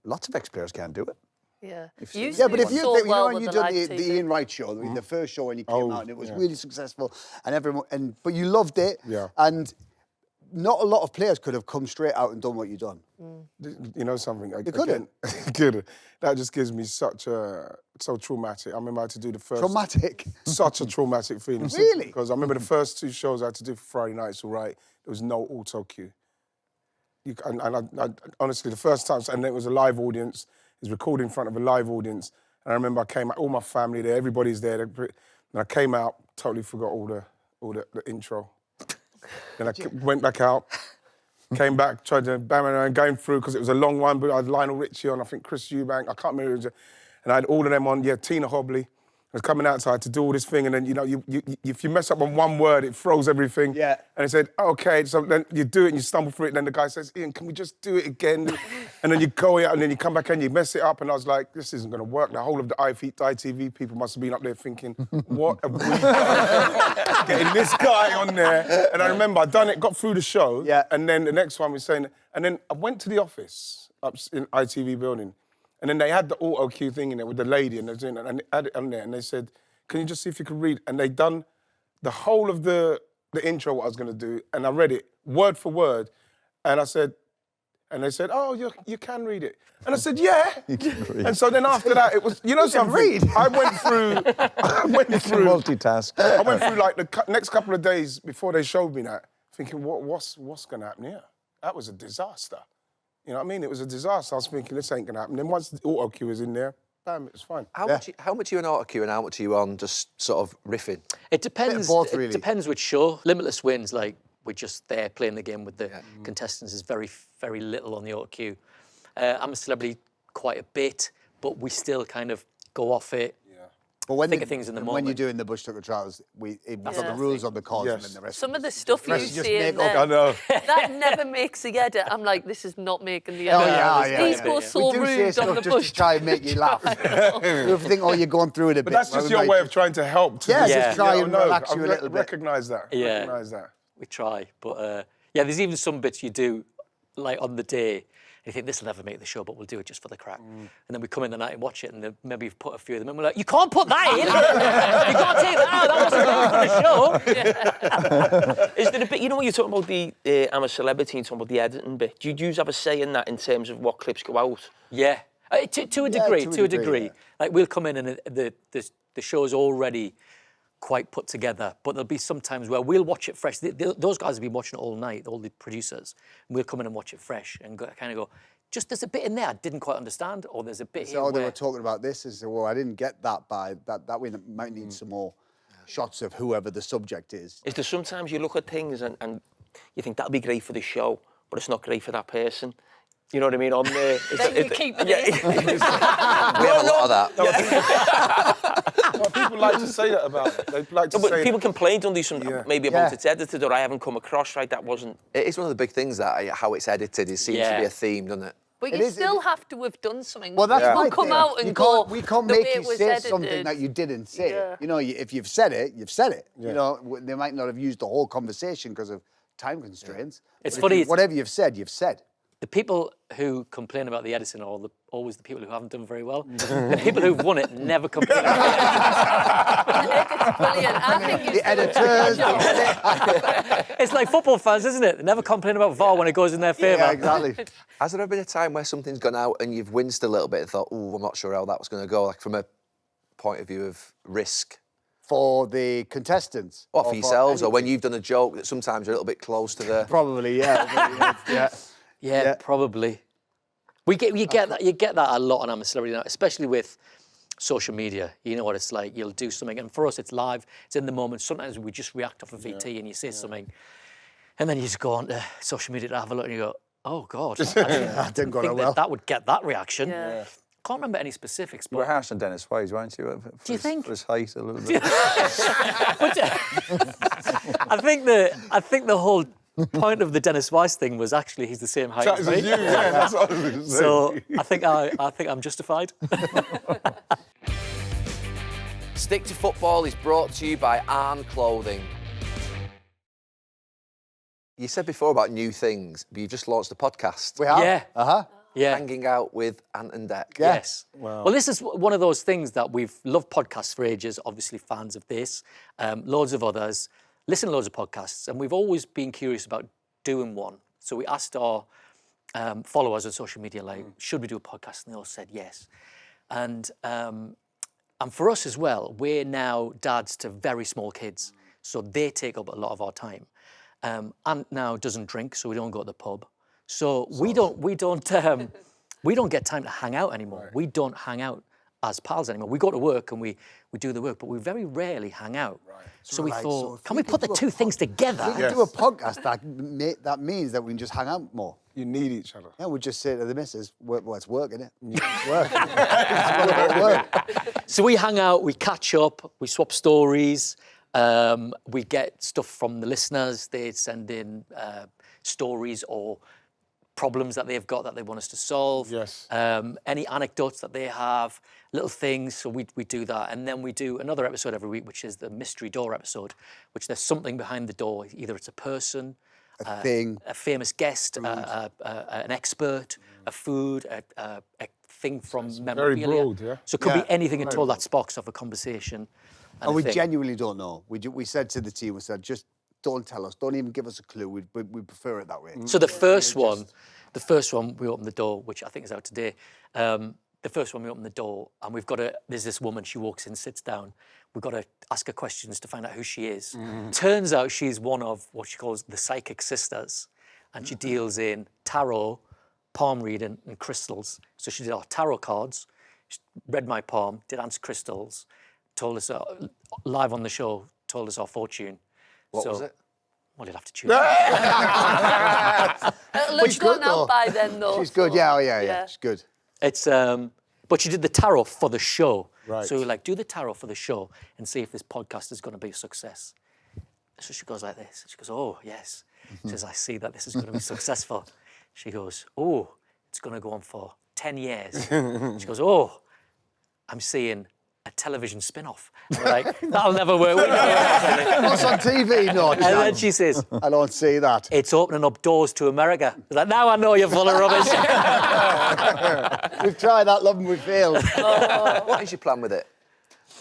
Lots of ex-players can't do it. Yeah. Yeah, but if you so think, you know, well when with you the done live the TV. Ian Wright show, the first show when you came out, and it was yeah. really successful, and everyone, but you loved it, Yeah. and not a lot of players could have come straight out and done what you've done. You know something? couldn't. Good. That just gives me so traumatic. I remember I had to do the first... Traumatic. Such a traumatic feeling. Really? Because I remember the first 2 shows I had to do for Friday nights, all right, there was no auto cue. And I honestly, the first time, and it was a live audience, it was recorded in front of a live audience, and I remember I came out, all my family there, everybody's there, and I came out, totally forgot all the intro. Then I went back out, came back, tried to bang around, going through, because it was a long one, but I had Lionel Richie on, I think Chris Eubank, I can't remember, and I had all of them on, Tina Hobley. I was coming outside to do all this thing, and then, you know, if you mess up on one word, it throws everything. Yeah. And I said, okay, so then you do it and you stumble through it, and then the guy says, Ian, can we just do it again? And then you go out, and then you come back and you mess it up, and I was like, this isn't going to work. The whole of the ITV people must have been up there thinking, what have we done? Getting this guy on there. And I remember I'd done it, got through the show, and then the next one was saying, and then I went to the office up in ITV building, and then they had the auto cue thing in there with the lady, and they was doing it, and they had it on there, and they said, can you just see if you can read? And they'd done the whole of the intro, what I was going to do, and I read it word for word, and I said, and they said, oh, you can read it. And I said, yeah. And so then after that, it was, you know something? read. I went through Multitask. I went through like the next couple of days before they showed me that, thinking, what's going to happen here? That was a disaster. You know what I mean? It was a disaster. I was thinking, this ain't going to happen. Then once the auto cue was in there, bam, it was fine. How much are you on auto cue and how much are you on just sort of riffing? It depends. both, really. It depends which show. Limitless Wins, like we're just there playing the game with the contestants. Is very, very little on the auto cue. I'm a Celebrity quite a bit, but we still kind of go off it. But when Think of things in the when moment. you're doing the Bush Tucker trials, we've got Yeah. the rules on the cards, Yes. and then the rest. Some of the stuff you Rest just see in make up. there, I know. that never makes the edit. I'm like, this is not making the Oh edit. yeah. These go so We do say rude stuff on the just bush. to try and make you laugh. You think, oh, you're going through it a bit. But that's just your way of trying to help. Yeah, just Yeah, try I and know. relax you I a little bit. recognise that. Yeah. Recognise that. We try, but yeah, there's even some bits you do, like on the day, and you think this will never make the show, but we'll do it just for the crack. And then we come in the night and watch it, and maybe you've put a few of them in. We're like, you can't put that in. You can't take that out. That wasn't good for the show. Is there a bit, you know when you're talking about the I'm a Celebrity and talking about the editing bit, do you have a say in that in terms of what clips go out? Yeah, to a degree. Yeah. Like we'll come in and the show's already quite put together, but there'll be some times where we'll watch it fresh. Those guys have been watching it all night, all the producers, and we'll come in and watch it fresh and kind of go, just there's a bit in there I didn't quite understand, or there's a bit here So they where... were talking about this as well. I didn't get that by that. We might need some more shots of whoever the subject is. Is there sometimes you look at things and you think that'll be great for the show, but it's not great for that person? You know what I mean? On the... Then you keep it in. We have a lot of that. Well, people like to say that about it. They like to No, but say people complain, don't they, maybe about Yeah. it's edited or I haven't come across right, that wasn't... It is one of the big things that how it's edited. It seems to be a theme, doesn't it? But It you is- still have to have done something. Well, that's People my come thing. out and go, We can't the make way you it was say edited. something that you didn't say. Yeah. You know, if you've said it, you've said it. You know, they might not have used the whole conversation because of time constraints. It's But funny, if it's- whatever you've said, you've said. The people who complain about the editing are always the people who haven't done very well. The people who've won it never complain about it. It's brilliant. I think you The editors. It's like football fans, isn't it? They never complain about VAR when it goes in their favour. Yeah, exactly. Has there ever been a time where something's gone out and you've winced a little bit and thought, oh, I'm not sure how that was going to go, like from a point of view of risk? For the contestants. Or for yourselves, or when you've done a joke that sometimes you're a little bit close to the... Probably, yeah. Yeah, probably. You get that a lot on I'm a Celebrity now, especially with social media. You know what it's like. You'll do something, and for us, it's live. It's in the moment. Sometimes we just react off a VT, and you say something, and then you just go on to social media to have a look, and you go, "Oh God, I didn't go think well. that would get that reaction." Yeah. Can't remember any specifics, You were but harsh on Dennis Wise, weren't you? Do you think? For his height a little bit. I think the whole point of the Dennis Wise thing was actually he's the same height as me. That's what I was going to say. So I think I'm justified. Stick to Football is brought to you by ARNE Clothing. You said before about new things, but you just launched a podcast. We have. Yeah. Yeah. Hanging out with Ant Dec. Yes. Wow. Well, this is one of those things that we've loved podcasts for ages, obviously fans of this, loads of others, listen to loads of podcasts, and we've always been curious about doing one. So we asked our followers on social media, like, should we do a podcast? And they all said yes. And for us as well, we're now dads to very small kids, so they take up a lot of our time. Ant now doesn't drink, so we don't go to the pub. So we don't get time to hang out anymore. Right. We don't hang out as pals anymore. We go to work and we do the work, but we very rarely hang out. Right. So we thought, can we put the two things together? We can do a podcast that means that we can just hang out more. You need each other. Yeah, we just say to the missus, well, it's work, isn't it? It's work. It's work. So we hang out, we catch up, we swap stories, we get stuff from the listeners. They send in stories or problems that they've got that they want us to solve. Yes. Any anecdotes that they have, little things. So we do that. And then we do another episode every week, which is the Mystery Door episode, which there's something behind the door. Either it's a person, a thing, a famous guest, an expert, a food, a thing from memorabilia. Very broad, yeah. So it could be anything at all that sparks off a conversation. And we genuinely don't know. We said to the team, we said, just don't tell us. Don't even give us a clue. We prefer it that way. So the first one, we opened the door, which I think is out today. The first one we opened the door, and there's this woman, she walks in, sits down. We've got to ask her questions to find out who she is. Turns out she's one of what she calls the psychic sisters, and she deals in tarot, palm reading, and crystals. So she did our tarot cards, she read my palm, did answer crystals, told us, live on the show, told us our fortune. What was it? Well, you'll have to choose. It'll have gone out by then, though. She's good, yeah. She's good. It's, but she did the tarot for the show. Right. So we're like, do the tarot for the show and see if this podcast is going to be a success. So she goes like this. She goes, oh, yes. She says, I see that this is going to be successful. She goes, oh, it's going to go on for 10 years. She goes, oh, I'm seeing a television spin-off. And we're like, that'll never work. What's on TV? No. And then she says, I don't see that. it's opening up doors to America. I was like, now I know you're full of rubbish. We've tried that, love, and we failed. What is your plan with it?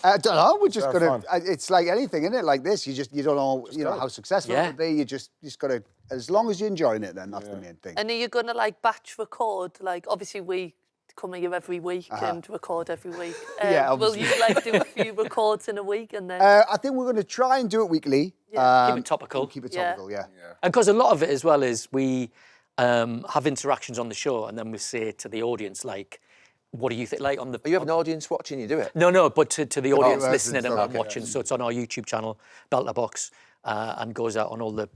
I don't know. We're just Have gonna. It's like anything, isn't it? Like this, you don't know, how successful Yeah. it'll be. You just gotta. As long as you're enjoying it, then that's the main thing. And are you going to, like, batch record? Like, obviously, we come here every week and record every week. Yeah, will obviously. you, like, do a few records in a week and then... I think we're going to try and do it weekly. Yeah. Keep it topical. Keep it topical, yeah. And because a lot of it as well is we have interactions on the show and then we say to the audience, like, what do you think? Like on the... You have an audience watching you do it? No, but to the audience viewers listening and and stuff, watching. So it's on our YouTube channel, Belter Box, and goes out on all the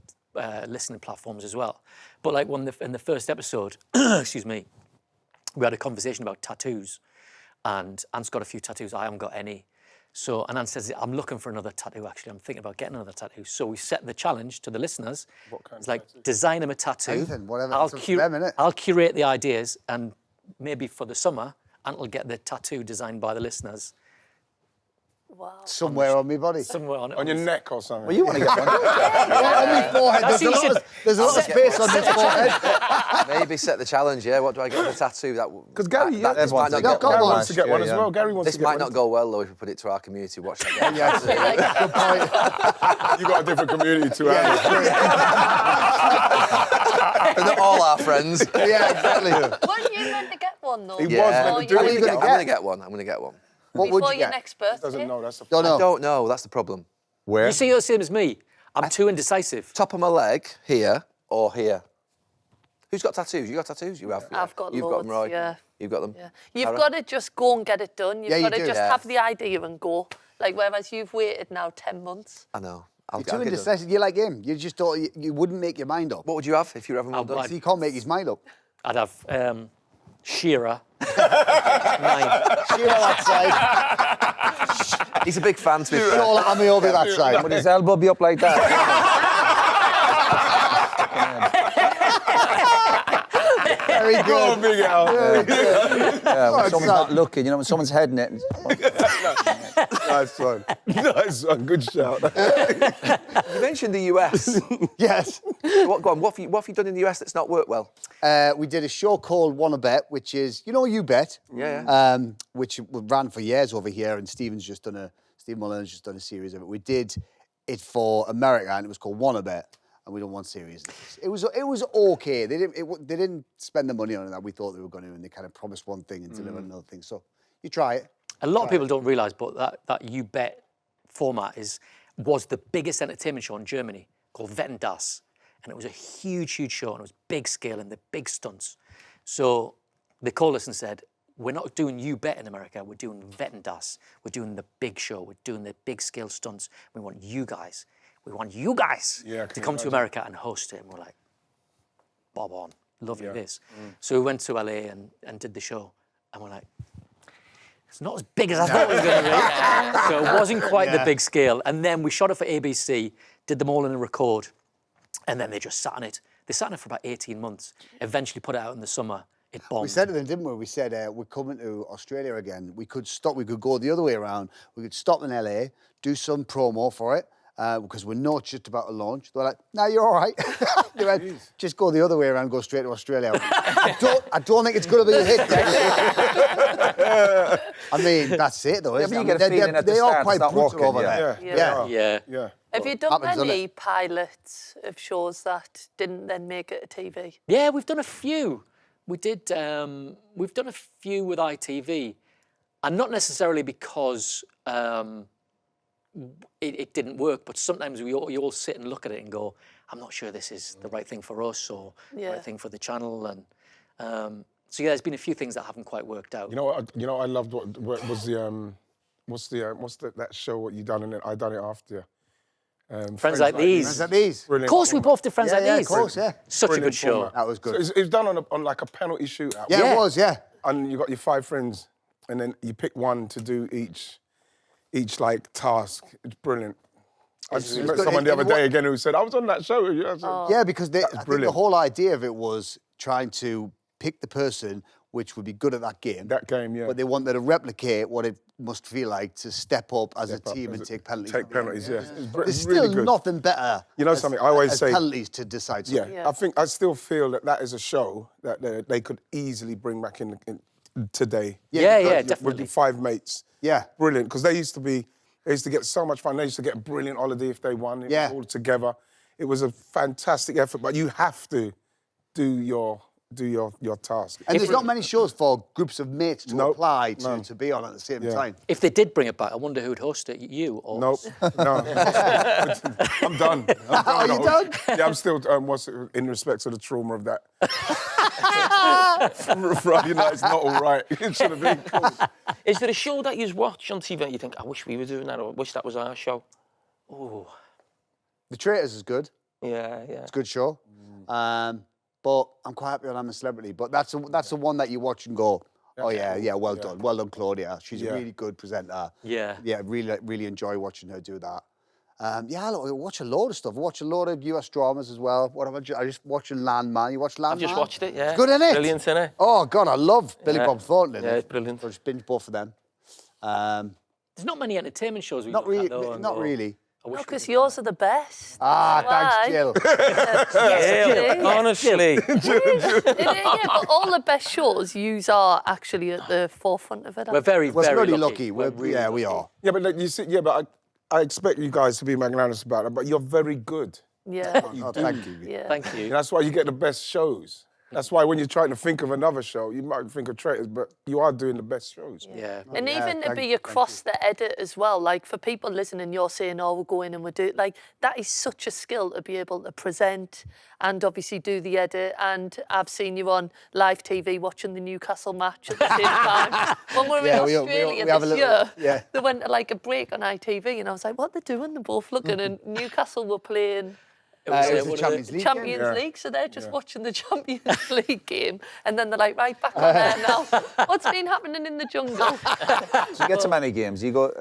listening platforms as well. But like in the first episode, excuse me, we had a conversation about tattoos, and Ant's got a few tattoos. I haven't got any. So, and Ant says, I'm looking for another tattoo, actually. I'm thinking about getting another tattoo. So we set the challenge to the listeners. What kind it's of like, tattoo? design them a tattoo. Anything, whatever. I'll, It's up to them, innit? I'll curate the ideas, and maybe for the summer, Ant will get the tattoo designed by the listeners. Wow. Somewhere on my body. Somewhere on it. On your neck or something? Well, you want to get one. On my forehead. There's a lot of space on this forehead. Maybe set the challenge, yeah? What do I get for a tattoo? Because Gary, this might not go, Gary on. wants to get one as well. Gary wants this to get might one. not go well, though, if we put it to our community. What should I get? Good point. You got a different community to ours. They're not all our friends. Yeah, exactly. Weren't you meant to get one, though? He was Yeah. meant to do Are it. you gonna I'm going to get one. I'm going to get one. What would Before you your get? next birthday. Doesn't know. That's the Don't know. I don't know. That's the problem. Where? You see, you're the same as me. I'm too indecisive. Top of my leg here or here. Who's got tattoos? You got tattoos? You have. I've got You've loads, got them, Roy. yeah. You've got them. Yeah. You've Cara? got to just go and get it done. You've Yeah, you got to do. just Yeah. have the idea and go. Like, whereas you've waited now 10 months. I know. You're too indecisive. You're like him. You just don't. You wouldn't make your mind up. What would you have if you were having one I'd- done? So he can't make his mind up. I'd have Shearer. 9. Shearer that side. He's a big fan, to be fair. All Hammy over that side. Would his elbow be up like that? Very Oh, good. big Al. Yeah, when someone's son. not looking, you know, when someone's heading it. Nice one. Nice one. Good shout. You mentioned the US. Yes. Go on. What have you done in the US that's not worked well? We did a show called Wanna Bet, which is, you know, You Bet. Yeah. Which ran for years over here, and Steve Mullen's just done a series of it. We did it for America, and it was called Wanna Bet, and we done one series. It was okay. They didn't spend the money on it that we thought they were going to, and they kind of promised one thing and delivered another thing. So you try it. A lot of people don't realise, but that You Bet format was the biggest entertainment show in Germany, called Wetten, Das. And it was a huge, huge show, and it was big scale and the big stunts. So they called us and said, we're not doing You Bet in America, we're doing Wetten, Das. We're doing the big show, we're doing the big scale stunts. We want you guys Yeah, to come to America and host it. And we're like, bob on, lovely this. So we went to LA and did the show, and we're like, it's not as big as I thought it was going to be. So it wasn't quite the big scale. And then we shot it for ABC, did them all in a record, and then they just sat on it. They sat on it for about 18 months, eventually put it out in the summer. It bombed. We said to them, didn't we? We said, we're coming to Australia again. We could go the other way around. We could stop in LA, do some promo for it, because we're not just about to launch. They're like, no, you're all right. They went, just go the other way around, go straight to Australia. I don't think it's going to be a hit. I mean, that's it, though, isn't but it? you get a feeling at the They are start quite it's not brutal working, over yeah. there. Yeah. Yeah. Have you done happens, doesn't many it? pilots of shows that didn't then make it to TV? Yeah, we've done a few. We did. We've done a few with ITV, and not necessarily because it didn't work, but sometimes you all sit and look at it and go, "I'm not sure this is the right thing for us or the right thing for the channel." And so yeah, there's been a few things that haven't quite worked out. You know what? I loved what was the that show what you done and I done it after. Friends Like These. Friends Like These. Brilliant. Of course, we both did Friends Like Yeah, These. of course, yeah. Such a Brilliant good show. format. That was good. So it was done on like a penalty shootout. Yeah, Yeah. it was, yeah. And you got your 5 friends, and then you pick one to do each like task. It's brilliant. I just met good. someone the And other day again who said, I was on that show. with you." I said, Yeah, because I think the brilliant. whole idea of it was trying to pick the person which would be good at that game. That game, yeah. But they wanted to replicate what it must feel like to step up as a Step up team as and a- take penalties. Take penalties, yeah. It's There's really still good. nothing better. You know as- something, I always as say- penalties to decide Yeah, something. I still feel that is a show that they could easily bring back in today. Yeah, With definitely. the 5 mates. Yeah. Brilliant, because they used to get so much fun. They used to get a brilliant holiday if they won. It was Yeah. all together. It was a fantastic effort, but you have to do your task. And there's not many shows for groups of mates to Nope, apply none. to be on at the same Yeah. time. If they did bring it back, I wonder who'd host it, you or Nope, no. I'm done. Are you done? Yeah, I'm still, in respect to the trauma of that. Right, you know, it's not all right. It should have been cool. Is there a show that you watch on TV that you think, I wish we were doing that, or I wish that was our show? The Traitors is good. Yeah. It's a good show. But I'm quite happy when I'm a celebrity. But that's the one that you watch and go, oh yeah, well done. Well done, Claudia. She's a really good presenter. Yeah. Yeah, really enjoy watching her do that. I watch a load of stuff. I watch a load of US dramas as well. I just watching Landman. You watch Landman? I've just watched it, yeah. It's good, isn't it? Brilliant, isn't it? Oh, God, I love Billy Yeah. Bob Thornton in Yeah, it. it's brilliant. So I just binge both of them. There's not many entertainment shows we Not look really. at, though, and Not go, really. I wish we Because could- yours are the best. Thanks, Jill. Yeah, honestly. Yeah, but all the best shows, yous are actually at the forefront of it. We're very, We're very really lucky. lucky. We're We are. Yeah, but like, you see, but I expect you guys to be magnanimous about it, but you're very good. Yeah. Oh, thank you. Yeah. Thank you. That's why you get the best shows. That's why when you're trying to think of another show, you might think of Traitors, but you are doing the best shows. Yeah. And even to be across the edit as well, like for people listening, you're saying, oh, we'll go in and we'll do it. Like, that is such a skill to be able to present and obviously do the edit. And I've seen you on live TV watching the Newcastle match at the same time. When we were in Australia this year, they went to like a break on ITV and I was like, what are they doing? They're both looking and Newcastle were playing... It was the Champions League. Champions League, so they're just watching the Champions League game, and then they're like, right, back on there now. What's been happening in the jungle? So you get to many games. You go.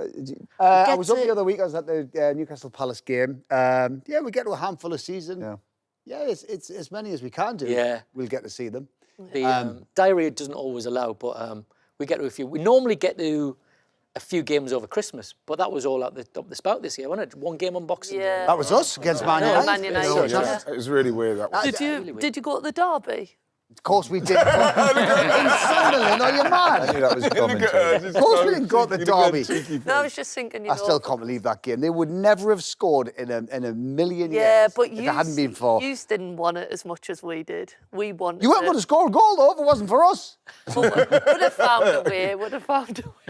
I was up the other week. I was at the Newcastle Palace game. Yeah, we get to a handful a season. Yeah, it's as many as we can do. Yeah, we'll get to see them. The diary doesn't always allow, but we get to a few. We normally get to a few games over Christmas, but that was all up the spout this year, wasn't it? One game on Boxing Day. That was us against Man United. Man United. It was really weird, that one. Did you go to the derby? Of course we did. In Sunderland, are you mad? I knew that was coming. Of course we didn't go to the derby. No, I was just thinking, I still can't believe that game. They would never have scored in a million years. Yeah, but if it hadn't been for... You didn't want it as much as we did. We wanted You weren't going to score a goal, though, if it wasn't for us. Would have found a way,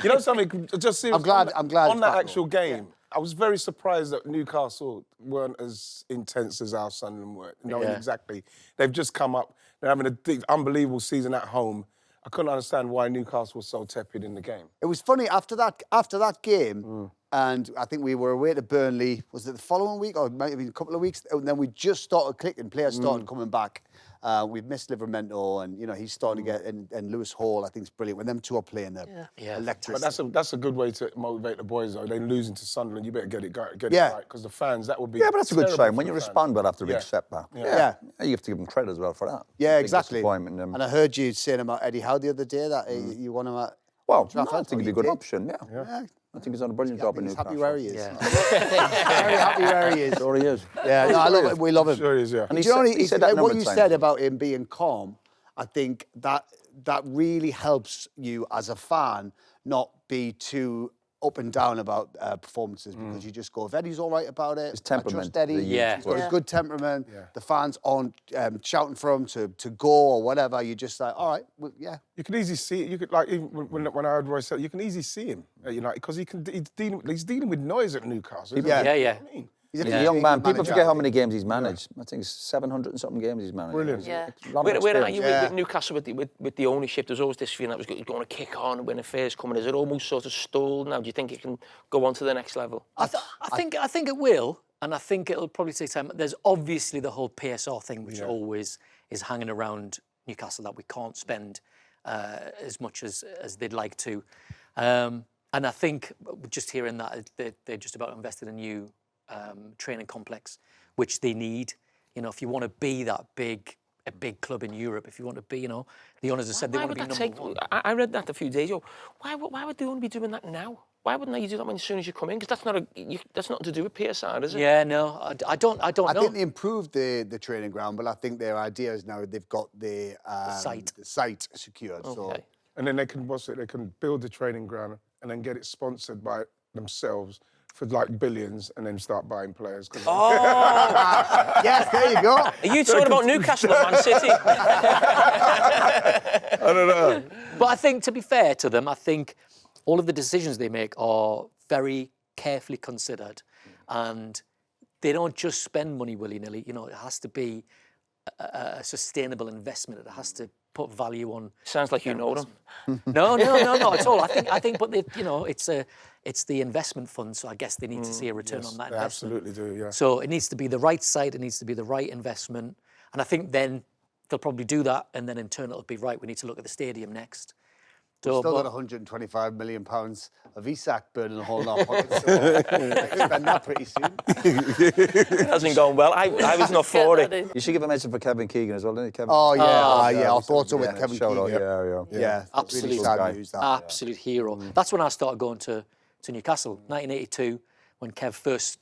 You know something, just see... I'm glad On that actual game, I was very surprised that Newcastle weren't as intense as our Sunderland were, knowing exactly. They've just come up, they're having a unbelievable season at home. I couldn't understand why Newcastle was so tepid in the game. It was funny, after that game, and I think we were away to Burnley, was it the following week, or it might have been a couple of weeks, and then we just started clicking, players started coming back. We've missed Livramento, and, you know, he's starting to get, and Lewis Hall, I think, is brilliant. When them two are playing, they're electric. But that's a good way to motivate the boys, though. They're losing to Sunderland, you better get it right, because the fans, that would be... Yeah, but that's a good sign. When you respond well after a big setback. Yeah. You have to give them credit as well for that. Yeah, Big exactly. disappointment. And I heard you saying about Eddie Howe the other day, that you want him at... Well, Trafford, I think he'd be a good option, yeah. I think he's done a brilliant job in He's Newcastle. happy where he is. Yeah. Very happy where he is. Sure he is. Yeah, no, I love it. We love him. Sure he is, yeah. And Do you know he said that what number you of times. said about him being calm? I think that really helps you as a fan not be too up and down about performances, because you just go, if Eddie's all right about it, His temperament, I trust Eddie. the youth, He's got a good temperament. The fans aren't shouting for him to go or whatever. You're just like, all right, well, yeah. You can easily see it. You could, like, even when I heard Roy say, you can easily see him at United, because he's dealing with noise at Newcastle. Isn't he? Yeah. You know what I mean? He's He's a young man. People manager. forget how many games he's managed. I think it's 700 and something games he's managed. Brilliant. Yeah. Where are you with Newcastle with the ownership? There's always this feeling that was going to kick on when affairs come in. Is it almost sort of stalled now? Do you think it can go on to the next level? I think it will, and I think it'll probably take time. There's obviously the whole PSR thing, which always is hanging around Newcastle, that we can't spend as much as they'd like to. And I think just hearing that they're just about to invest in a new training complex, which they need. You know, if you want to be a big club in Europe, if you want to be, you know, the owners have said they want to be number one. I read that a few days ago. Why would they only be doing that now? Why wouldn't they do that as soon as you come in? Because that's nothing to do with PSR, is it? Yeah, no, I don't know. I think they improved the training ground, but I think their idea is now they've got the site secured. Okay. So. And then they can build the training ground and then get it sponsored by themselves for like billions, and then start buying players. Yes, there you go. Are you talking about Newcastle or Man City? I don't know. But I think, to be fair to them, I think all of the decisions they make are very carefully considered, and they don't just spend money willy-nilly. You know, it has to be a sustainable investment. It has to put value on. Sounds like you know them. No, not at all. I think, but it's the investment fund, so I guess they need to see a return on that They investment. absolutely do, yeah. So it needs to be the right site, it needs to be the right investment, and I think then they'll probably do that, and then in turn it'll be right. We need to look at the stadium next. We've still got £125 million of ESAC burning a hole in our pockets. Spend that pretty soon. It hasn't gone well. I was not for it. You should give a mention for Kevin Keegan as well, didn't you, Kevin? Oh, yeah. I thought so with Kevin Shout out, Keane. yeah. Absolute Really sad news, that. Absolute hero. That's when I started going to Newcastle, 1982, when Kev first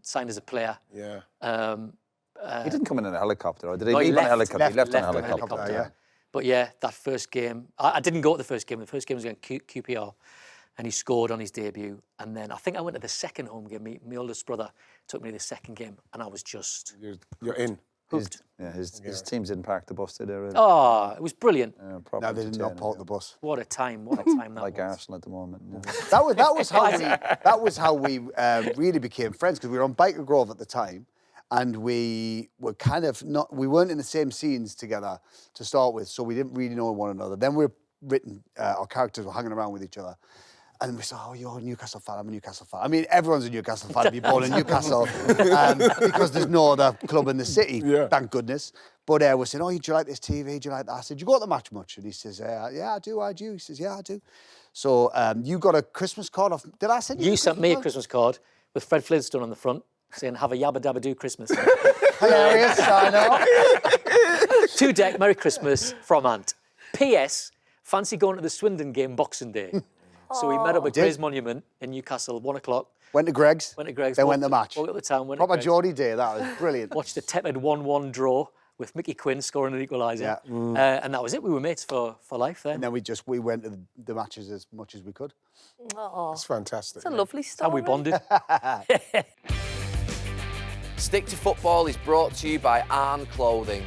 signed as a player. Yeah. He didn't come in a helicopter, or did he No, he leave on a left. helicopter? He left on a on a helicopter. helicopter. Yeah. But yeah, that first game, I didn't go to the first game. The first game was against QPR, and he scored on his debut. And then I think I went to the second home game. My oldest brother took me to the second game, and I was just... You're in. His teams didn't park the bus, did they? Really? Oh, it was brilliant. Proper No, they did not entertaining, park the bus. What a time that like was. Arsenal at the moment. Yeah. That was how we really became friends, because we were on Biker Grove at the time, and we were kind of not. We weren't in the same scenes together to start with, so we didn't really know one another. Then our characters were hanging around with each other. And we said, oh, you're a Newcastle fan, I'm a Newcastle fan. I mean, everyone's a Newcastle fan if you're born in Newcastle, because there's no other club in the city, thank goodness. But we're saying, oh, do you like this TV? Do you like that? I said, do you go to the match much? And he says, yeah, I do. He says, yeah, I do. So you got a Christmas card off, did I send you? You sent me a Christmas card with Fred Flintstone on the front saying, have a yabba dabba do Christmas. Hilarious, I know. To Dec, Merry Christmas from Ant. P.S. Fancy going to the Swindon game Boxing Day. So we met up at Gray's Monument in Newcastle, 1 o'clock. Went to Greg's. Then went to the match. Walked up the town, went Proper to Greg's. Geordie day, that was brilliant. Watched a tepid 1-1 draw with Mickey Quinn scoring an equaliser. Yeah. And that was it. We were mates for life then. And then we went to the matches as much as we could. Oh, It's fantastic. it's a lovely story. How we bonded. Stick to Football is brought to you by ARNE Clothing.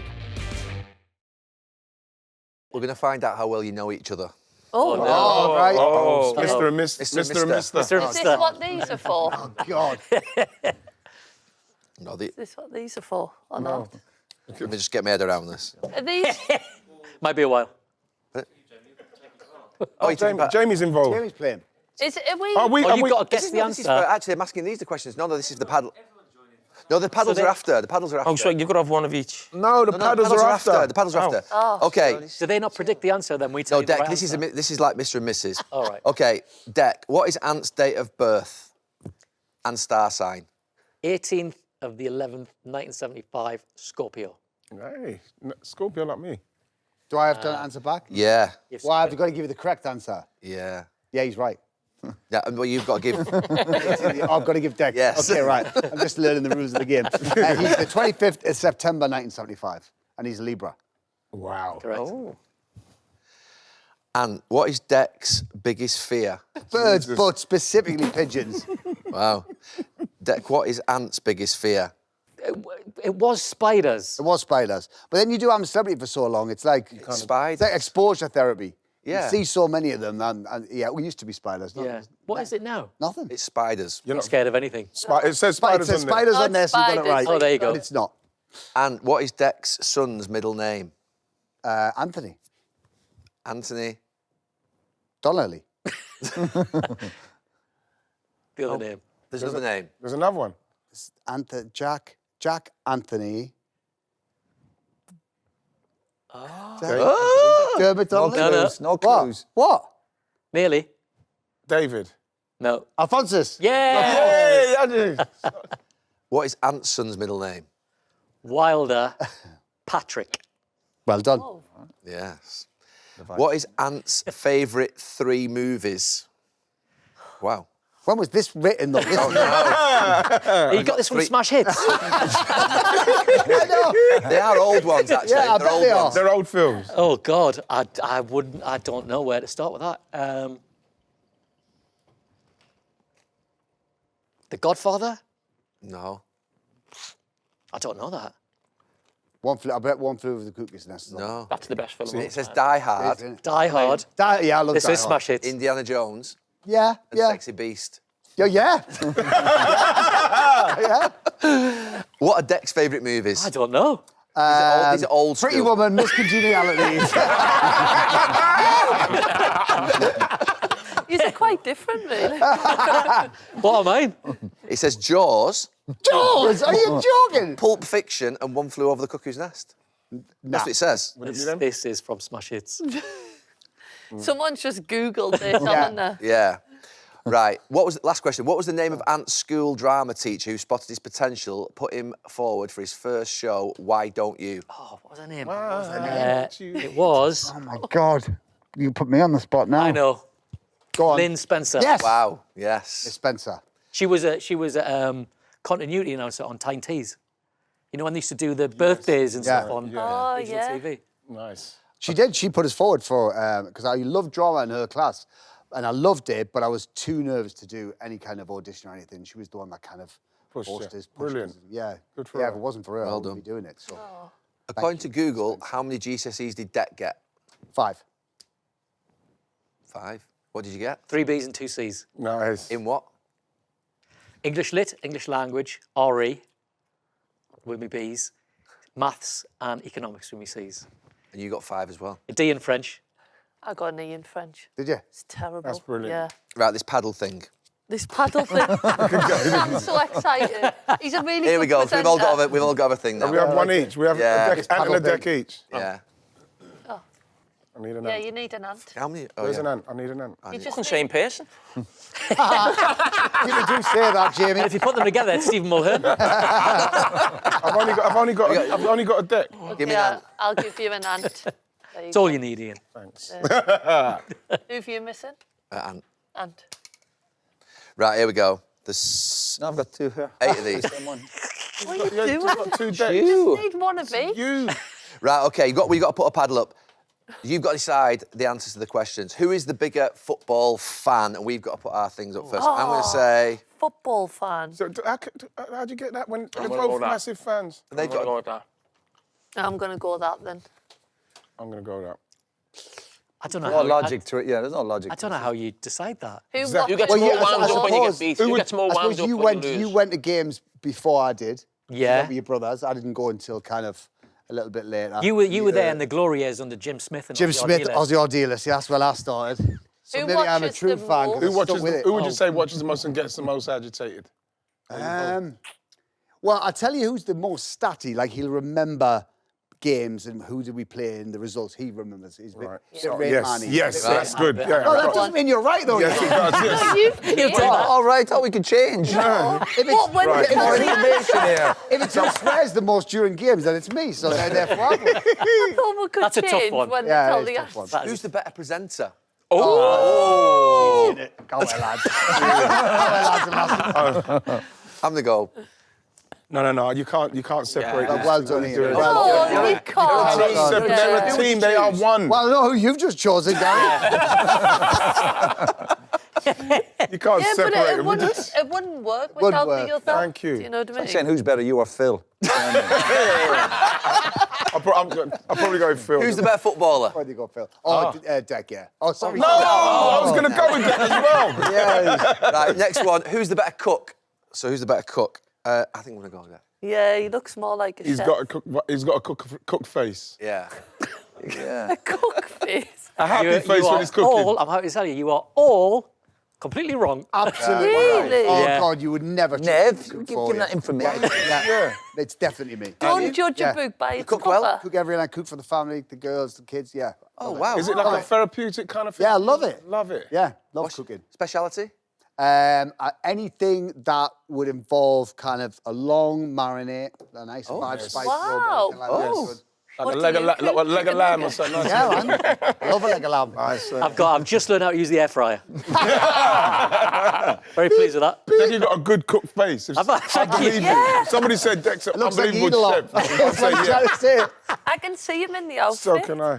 We're going to find out how well you know each other. Oh, Oh, right. Oh, Mr. and Miss. Mr. Mr. and Mr. is this what these are for? God. No, Is this what these are for, or not? let me just get my head around this. Are these... Might be a while. Oh, you're talking about- Jamie's involved. Jamie's playing. Are we... Are we? Oh, are you've we- got to This guess is the not- this is answer. for- actually, I'm asking these the questions. No, this is the paddle. No, the paddles are after. The paddles are after. Oh, so you've got to have one of each. No, the paddles are after. The paddles are after. Oh. Okay. Do they not predict the answer then? We tell No, you the Dec, right this answer? is like Mr. and Mrs. All right. Okay, Dec, what is Ant's date of birth and star sign? 18th of the 11th, 1975, Scorpio. Hey, Scorpio like me. Do I have to answer back? Yeah, Well, I've got to give you the correct answer. yeah. Yeah, he's right. Yeah, and well, you've got to give. I've got to give Dec. Yes. Okay, right. I'm just learning the rules of the game. He's the 25th of September 1975, and he's Libra. Wow. Correct. And what is Dec's biggest fear? Birds, but specifically pigeons. Wow. Dec, what is Ant's biggest fear? It was spiders. It was spiders. But then you do I'm a Celebrity for so long, it's like Spiders. it's like exposure therapy. Yeah. You see so many of them, and yeah, we used to be spiders. Yeah. What is it now? Nothing. It's spiders. You're not scared of anything. It says It spiders says on there. spiders Oh, on there, so you got it spiders. right. Oh, there you go. But it's not. And what is Dec's son's middle name? Anthony Anthony. Donnelly. The other name. There's another name. There's another one. Jack Anthony. Oh. Dermot No Donnelly. clues. No clues. What? Nearly. David. No. Alphonsus. Yeah. What is Ant's son's middle name? Wilder. Patrick. Well done. Yes. What is Ant's favourite 3 movies? Wow. When was this written, though? This You got this from Smash Hits. They are old ones, actually. Yeah, I They're bet old they are. ones. They're old films. Oh God, I don't know where to start with that. The Godfather? No. I don't know that. I bet One Flew Over the Cuckoo's Nest. No. That's the best film. of all It says time. Die Hard, Die Hard. Yeah, I love This Die is Hard. Smash Hits. Indiana Jones, Yeah, and yeah. Sexy Beast. Yeah. What are Dec's favourite movies? I don't know. These are old Pretty school. Woman, Miss Congeniality. These are quite different, really. What are mine? It says Jaws, Jaws, are you joking? Pulp Fiction, and One Flew Over the Cuckoo's Nest. That's what it says. This is from Smash Hits. Someone's just Googled this, haven't they? Yeah. Right. Last question? What was the name of Ant's school drama teacher who spotted his potential, put him forward for his first show, Why Don't You? Oh, what was her name? It was. Oh my God, you put me on the spot now. I know. Go on. Lynn Spencer. Yes. Wow. Yes. Spencer. She was a continuity announcer on Tyne Tees. You know when they used to do the birthdays and stuff on Oh, regional yeah. TV. Nice. She did. She put us forward for because I loved drama in her class, and I loved it, but I was too nervous to do any kind of audition or anything. She was the one that kind of Pushed you. posters. Brilliant. Us. Yeah. Good for yeah, her. if it wasn't for her, I Well wouldn't be done. doing it. So, According to Google, how many GCSEs did Dec get? 5. 5. What did you get? 3 Bs and 2 Cs. Nice. In what? English Lit, English Language, RE, with me Bs, Maths and Economics with me Cs. And you got 5 as well. A D in French. I got an E in French. Did you? It's terrible. That's brilliant. Yeah. Right, this paddle thing. This paddle thing. I'm so excited. He's a really Here we good go. So presenter. we've all got a thing now. We have one each. We have Yeah. a deck, ant and a deck each. Yeah. I need an Yeah, ant. you need an ant. How many? Oh, Where's yeah. an ant? I need an ant. You just Fucking same person. People do say that, Jamie. If you put them together, it's Stephen Mulhern. I've only got a deck. Give me yeah, an ant. I'll give you an ant. There you It's all you need, Ian. Thanks. Who've you missing? Ant. Ant. Right, here we go. There's No, I've got 2 here. 8 of these. What are you Yeah, doing? you've got 2 decks. You need one of each. You. Right, okay, we've got to put a paddle up. You've got to decide the answers to the questions. Who is the bigger football fan? And we've got to put our things up first. I'm going to say... Football fan. So how'd you get that when they're gonna go both with that. massive fans? They've I'm gonna got... go with that. I'm going to go that then. I'm going to go with that. I don't know No how logic to it. Yeah, there's no logic. I don't know how you decide that. Who Exactly. You get watches more more wound up when you get suppose- beat. You get more I wound suppose up you when went, you lose. you went to games before I did. Yeah. With your brothers. I didn't go until kind of a little bit later. You were there in the glory years under Jim Smith and Jim Ozzy Smith, Ardiles. Ozzy Ardiles. Yeah, that's where I started. So Who maybe I'm a watches true the fan. 'cause most? I Who stuck watches? with it. Who would you say watches the most and gets the most agitated? Well, I tell you who's the most statty. Like he'll remember games and who did we play and the results. He remembers. He's a bit, Right. bit So, Ray yes, Man-y. yes, Bit Ray that's Man. good. Yeah, No, that I've got- doesn't mean you're right though. Yes, it does. Yes. You've Oh, all right, thought we could change. If it's, What, when Right. you More tell me information here. if it's who swears the most during games, then it's me. So therefore, I win. I thought we could That's a tough change one. when they Yeah, tell it's the a tough one. That is- Who's the better presenter? Go away, lads. I'm going to go... No. You can't separate. these Well two. done, Ian. Well Well Oh, done. you can't. They're a team. They are one. Well, no, you've just chosen, Gary. You can't Yeah, but separate it them. wouldn't work Wouldn't without work. the other. Thank you. Do you know what I mean? I'm saying who's better, you or Phil? I'll probably go with Phil. Who's the better footballer? Where do you go, Phil? Oh, Dec, yeah. Oh, sorry. No, I was going to go with that as well. Yeah. Right, next one. Who's the better cook? So who's the better cook? I think I'm going to go with that. Yeah, he looks more like a He's chef. got a cook face. Yeah. a cook face. A happy You face when are he's cooking. all, I'm happy to tell you, you are all completely wrong. Absolutely. Really? Oh, Yeah. God, you would never Nev, choose give cook for him you. that information. Yeah. It's definitely me. Don't judge Yeah. a book by its cook cover. well? Cook every night, cook for the family, the girls, the kids, yeah. Oh, wow. Is it like a therapeutic kind of thing? Yeah, I love it. Love it. Yeah, love cooking. Speciality? Anything that would involve kind of a long marinade, a nice 5-spice Wow. rub, anything like that. Oh. Good. Like What a do leg you of, cook? leg of lamb or something. Nice. Yeah, man. I love a leg of lamb. Nice. I've just learned how to use the air fryer. Very pleased with that. Then you got a good cooked face. If, I've- I believe you. Somebody said Dec's an Looks like you eat a unbelievable lot. chef. I'd That's say what I'm yeah. trying to say. I can see him in the outfit. So can I.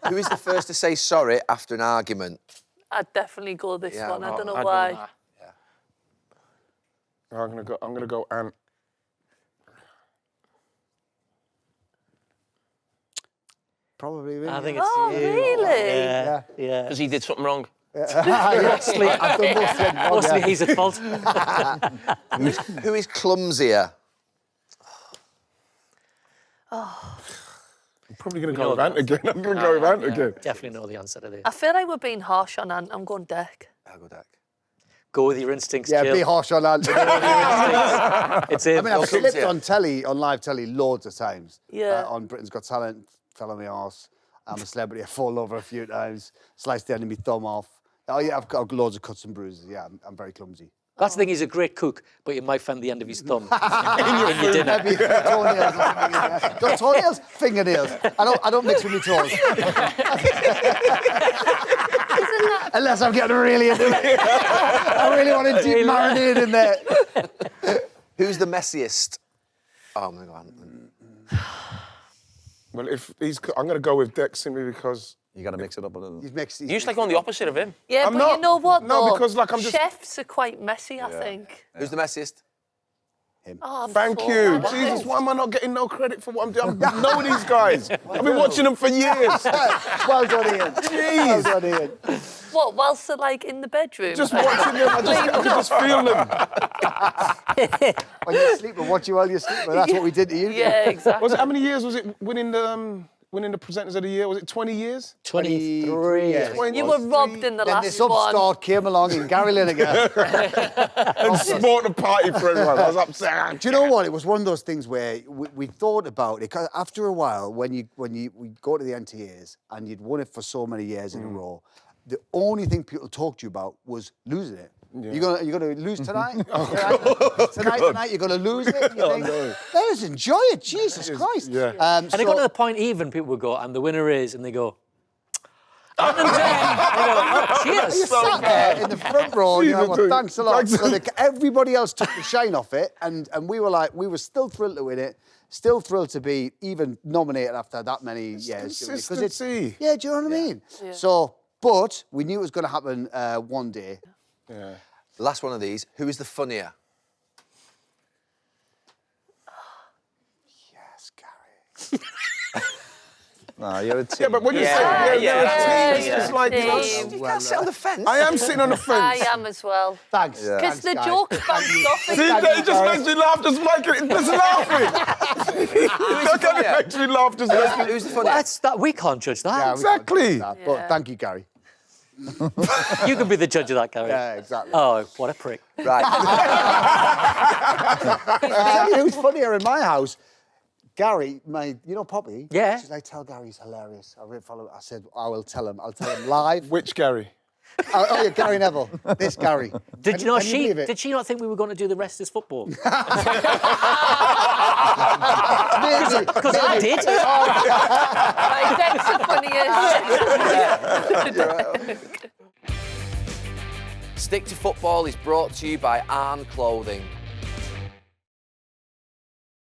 Who is the first to say sorry after an argument? I'd definitely go this Yeah, one. I don't know I'd go why. with that. I'm gonna go Ant. Probably really. I think it's Oh, you. really? Yeah, yeah. Because he did something wrong. Mostly, I've done most of them. mostly he's at fault. Who is clumsier? I'm probably gonna go with Ant again. I'm gonna go with Ant again. Definitely know the answer to this. I feel like we're being harsh on Ant. I'm going Dec. I'll go Dec. Go with your instincts, Yeah, Jill. be harsh on that. It's him. I mean, I've Welcome slipped to- on telly, on live telly, loads of times. Yeah. On Britain's Got Talent, fell on my arse. I'm a celebrity. I've fallen over a few times, sliced the end of my thumb off. Oh, yeah, I've got loads of cuts and bruises. Yeah, I'm very clumsy. That's the thing, he's a great cook, but you might find the end of his thumb in your dinner. Maybe toenails or something in there. Got toenails? Fingernails. I don't mix with my toes. Unless I'm getting really into it. I really want to deep marinade in there. Who's the messiest? Oh, I'm going to go Ant. Well, I'm gonna go with Dec simply because. You got to mix it up a little. He's mixed. You used like on the opposite of him. Yeah, I'm but not- you know what, no, though? because, like, I'm just- Chefs are quite messy, I think. Who's the messiest? Him. Oh, I'm Thank so you. glad. Jesus, why am I not getting no credit for what I'm doing? I know these guys. I've been watching them for years. Well done, Ian. Well done, Ian. What, whilst they're like in the bedroom? Just watching them, I can just feel them. When you're sleeping, watch you while you're sleeping. That's what we did to you. Yeah, exactly. How many years was it winning the Presenters of the Year? Was it 20 years? 23 years. You were robbed in the Then last this one. upstart came along in Gary Lineker. And sport a party for everyone. I was upset. Do you know what? It was one of those things where we thought about it. 'Cause after a while, when you go to the NTAs and you'd won it for so many years in a row, the only thing people talked to you about was losing it. Yeah. You're gonna lose tonight? Tonight you're gonna lose it? You think, let's enjoy it, Jesus Christ. Yeah. And it got to the point even people would go, and the winner is, and they go, Ant Dec. They go, oh, cheers. You sat there in the front row and you're like, well, thanks a lot. So everybody else took the shine off it, and we were like, we were still thrilled to win it, still thrilled to be even nominated after that many years. Consistency. Yeah, do you know what I mean? Yeah. So, but we knew it was going to happen one day. Yeah. Last one of these. Who is the funnier? Yes, Gary. No, you're a team. Yeah, but when you say you're a team, it's just like... You can't sit on the fence. I am sitting on the fence. I am as well. Thanks. Because the guys. joke bounced off it. See, it just makes me laugh, just laughing. It makes me laugh, just making... Who's the funnier? We can't judge that. Yeah, Exactly. But thank you, Gary. You can be the judge of that, Gary. Yeah, exactly. Oh, what a prick. Right. Tell you who's funnier in my house? Gary, Poppy? Yeah. She's like, tell Gary he's hilarious. I said, I will tell him. I'll tell him live. Which Gary? Oh, yeah, Gary Neville. This Gary. Did did she not think we were going to do the rest as football? Because I did. My Dec's the funniest. Stick to Football is brought to you by ARNE Clothing.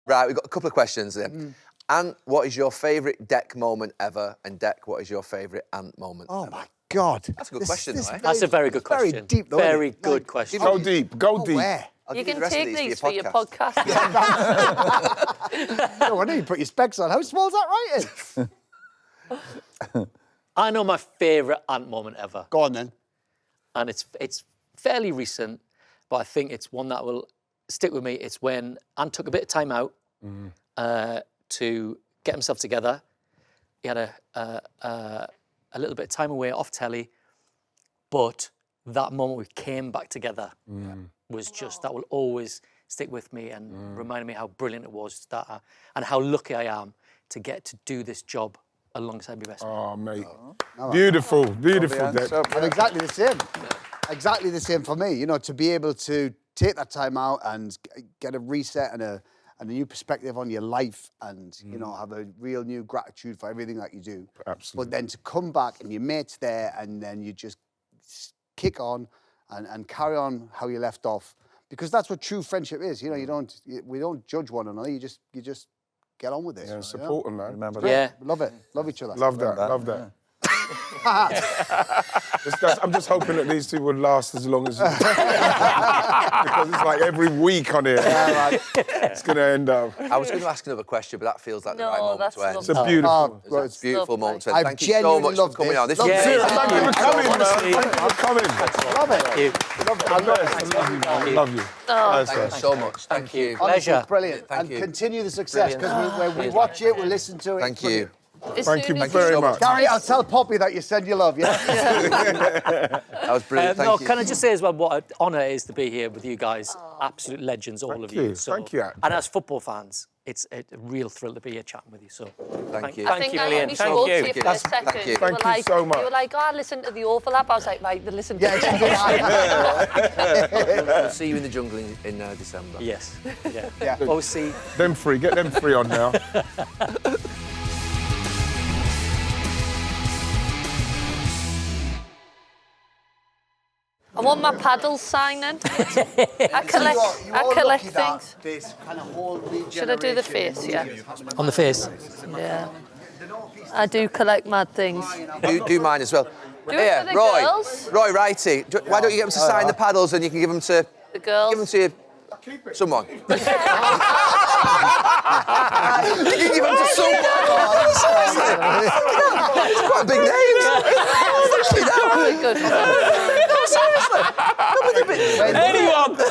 Right, we've got a couple of questions there. Ant, what is your favourite Dec moment ever? And Dec, what is your favourite Ant moment Oh, ever? my God. That's a good question, though, eh? That's a very good question. Very deep, though, Very isn't it? good Like, question. Go deep, go deep. Where? I'll You give can the rest of take these for your podcast. No wonder you put your specs on. How small is that writing? I know my favourite Ant moment ever. Go on, then. And it's fairly recent, but I think it's one that will stick with me. It's when Ant took a bit of time out to get himself together. He had a little bit of time away off telly, but that moment we came back together was just, that will always stick with me and remind me how brilliant it was that and how lucky I am to get to do this job alongside my best man. Oh, mate. Beautiful, beautiful, Dec. And exactly the same. Exactly the same for me. To be able to take that time out and get a reset and a new perspective on your life and, have a real new gratitude for everything that you do. Absolutely. But then to come back and your mate's there and then you just kick on and carry on how you left off. Because that's what true friendship is. We don't judge one another. You just get on with it. Yeah, support them, man. Remember Yeah. that? Love it. Love each other. Love that. I'm just hoping that these two would last as long as because it's like every week on here. It's going to end up. I was going to ask another question, but that feels like the right moment to end. It's a beautiful. It's a beautiful moment to end. I've Thank you so genuinely much for loved coming this. on. This Love was it. Seriously, amazing. thank you for coming, man. Honestly. Thank you for coming. Love it. Thank you. I love you. Thank you so much. Thank you. Honestly, Pleasure. brilliant. Thank And you. continue the success because when we watch it, we listen to it. Thank you. Thank you very much. Gary, I'll tell Poppy that you send your love, yeah? That was brilliant. Thank you. Can I just say as well what an honour it is to be here with you guys. Absolute legends, all of you. you. Thank you, Ant. And as football fans, it's a real thrill to be here chatting with you. So Thank you. I think you, I Ian. only Thank spoke you. to you for a Thank second. you. Thank were you so much. You were like, I listened to the overlap. I was like, right, listen to Yeah, We'll see you in the jungle in December. yes, yeah. Yeah. We'll see. Them three, get them three on now. I want my paddles signing. I collect things. This kind of whole Should I do the face? Yeah. On the face. Yeah. I do collect mad things. Do mine as well. Do it for the Roy. girls. Roy Righty. Why don't you get them to sign the paddles and you can give them to The girls. give them to Someone. You can give them to someone. Seriously. It's quite big names. Oh my goodness. No, seriously. No, but Anyone who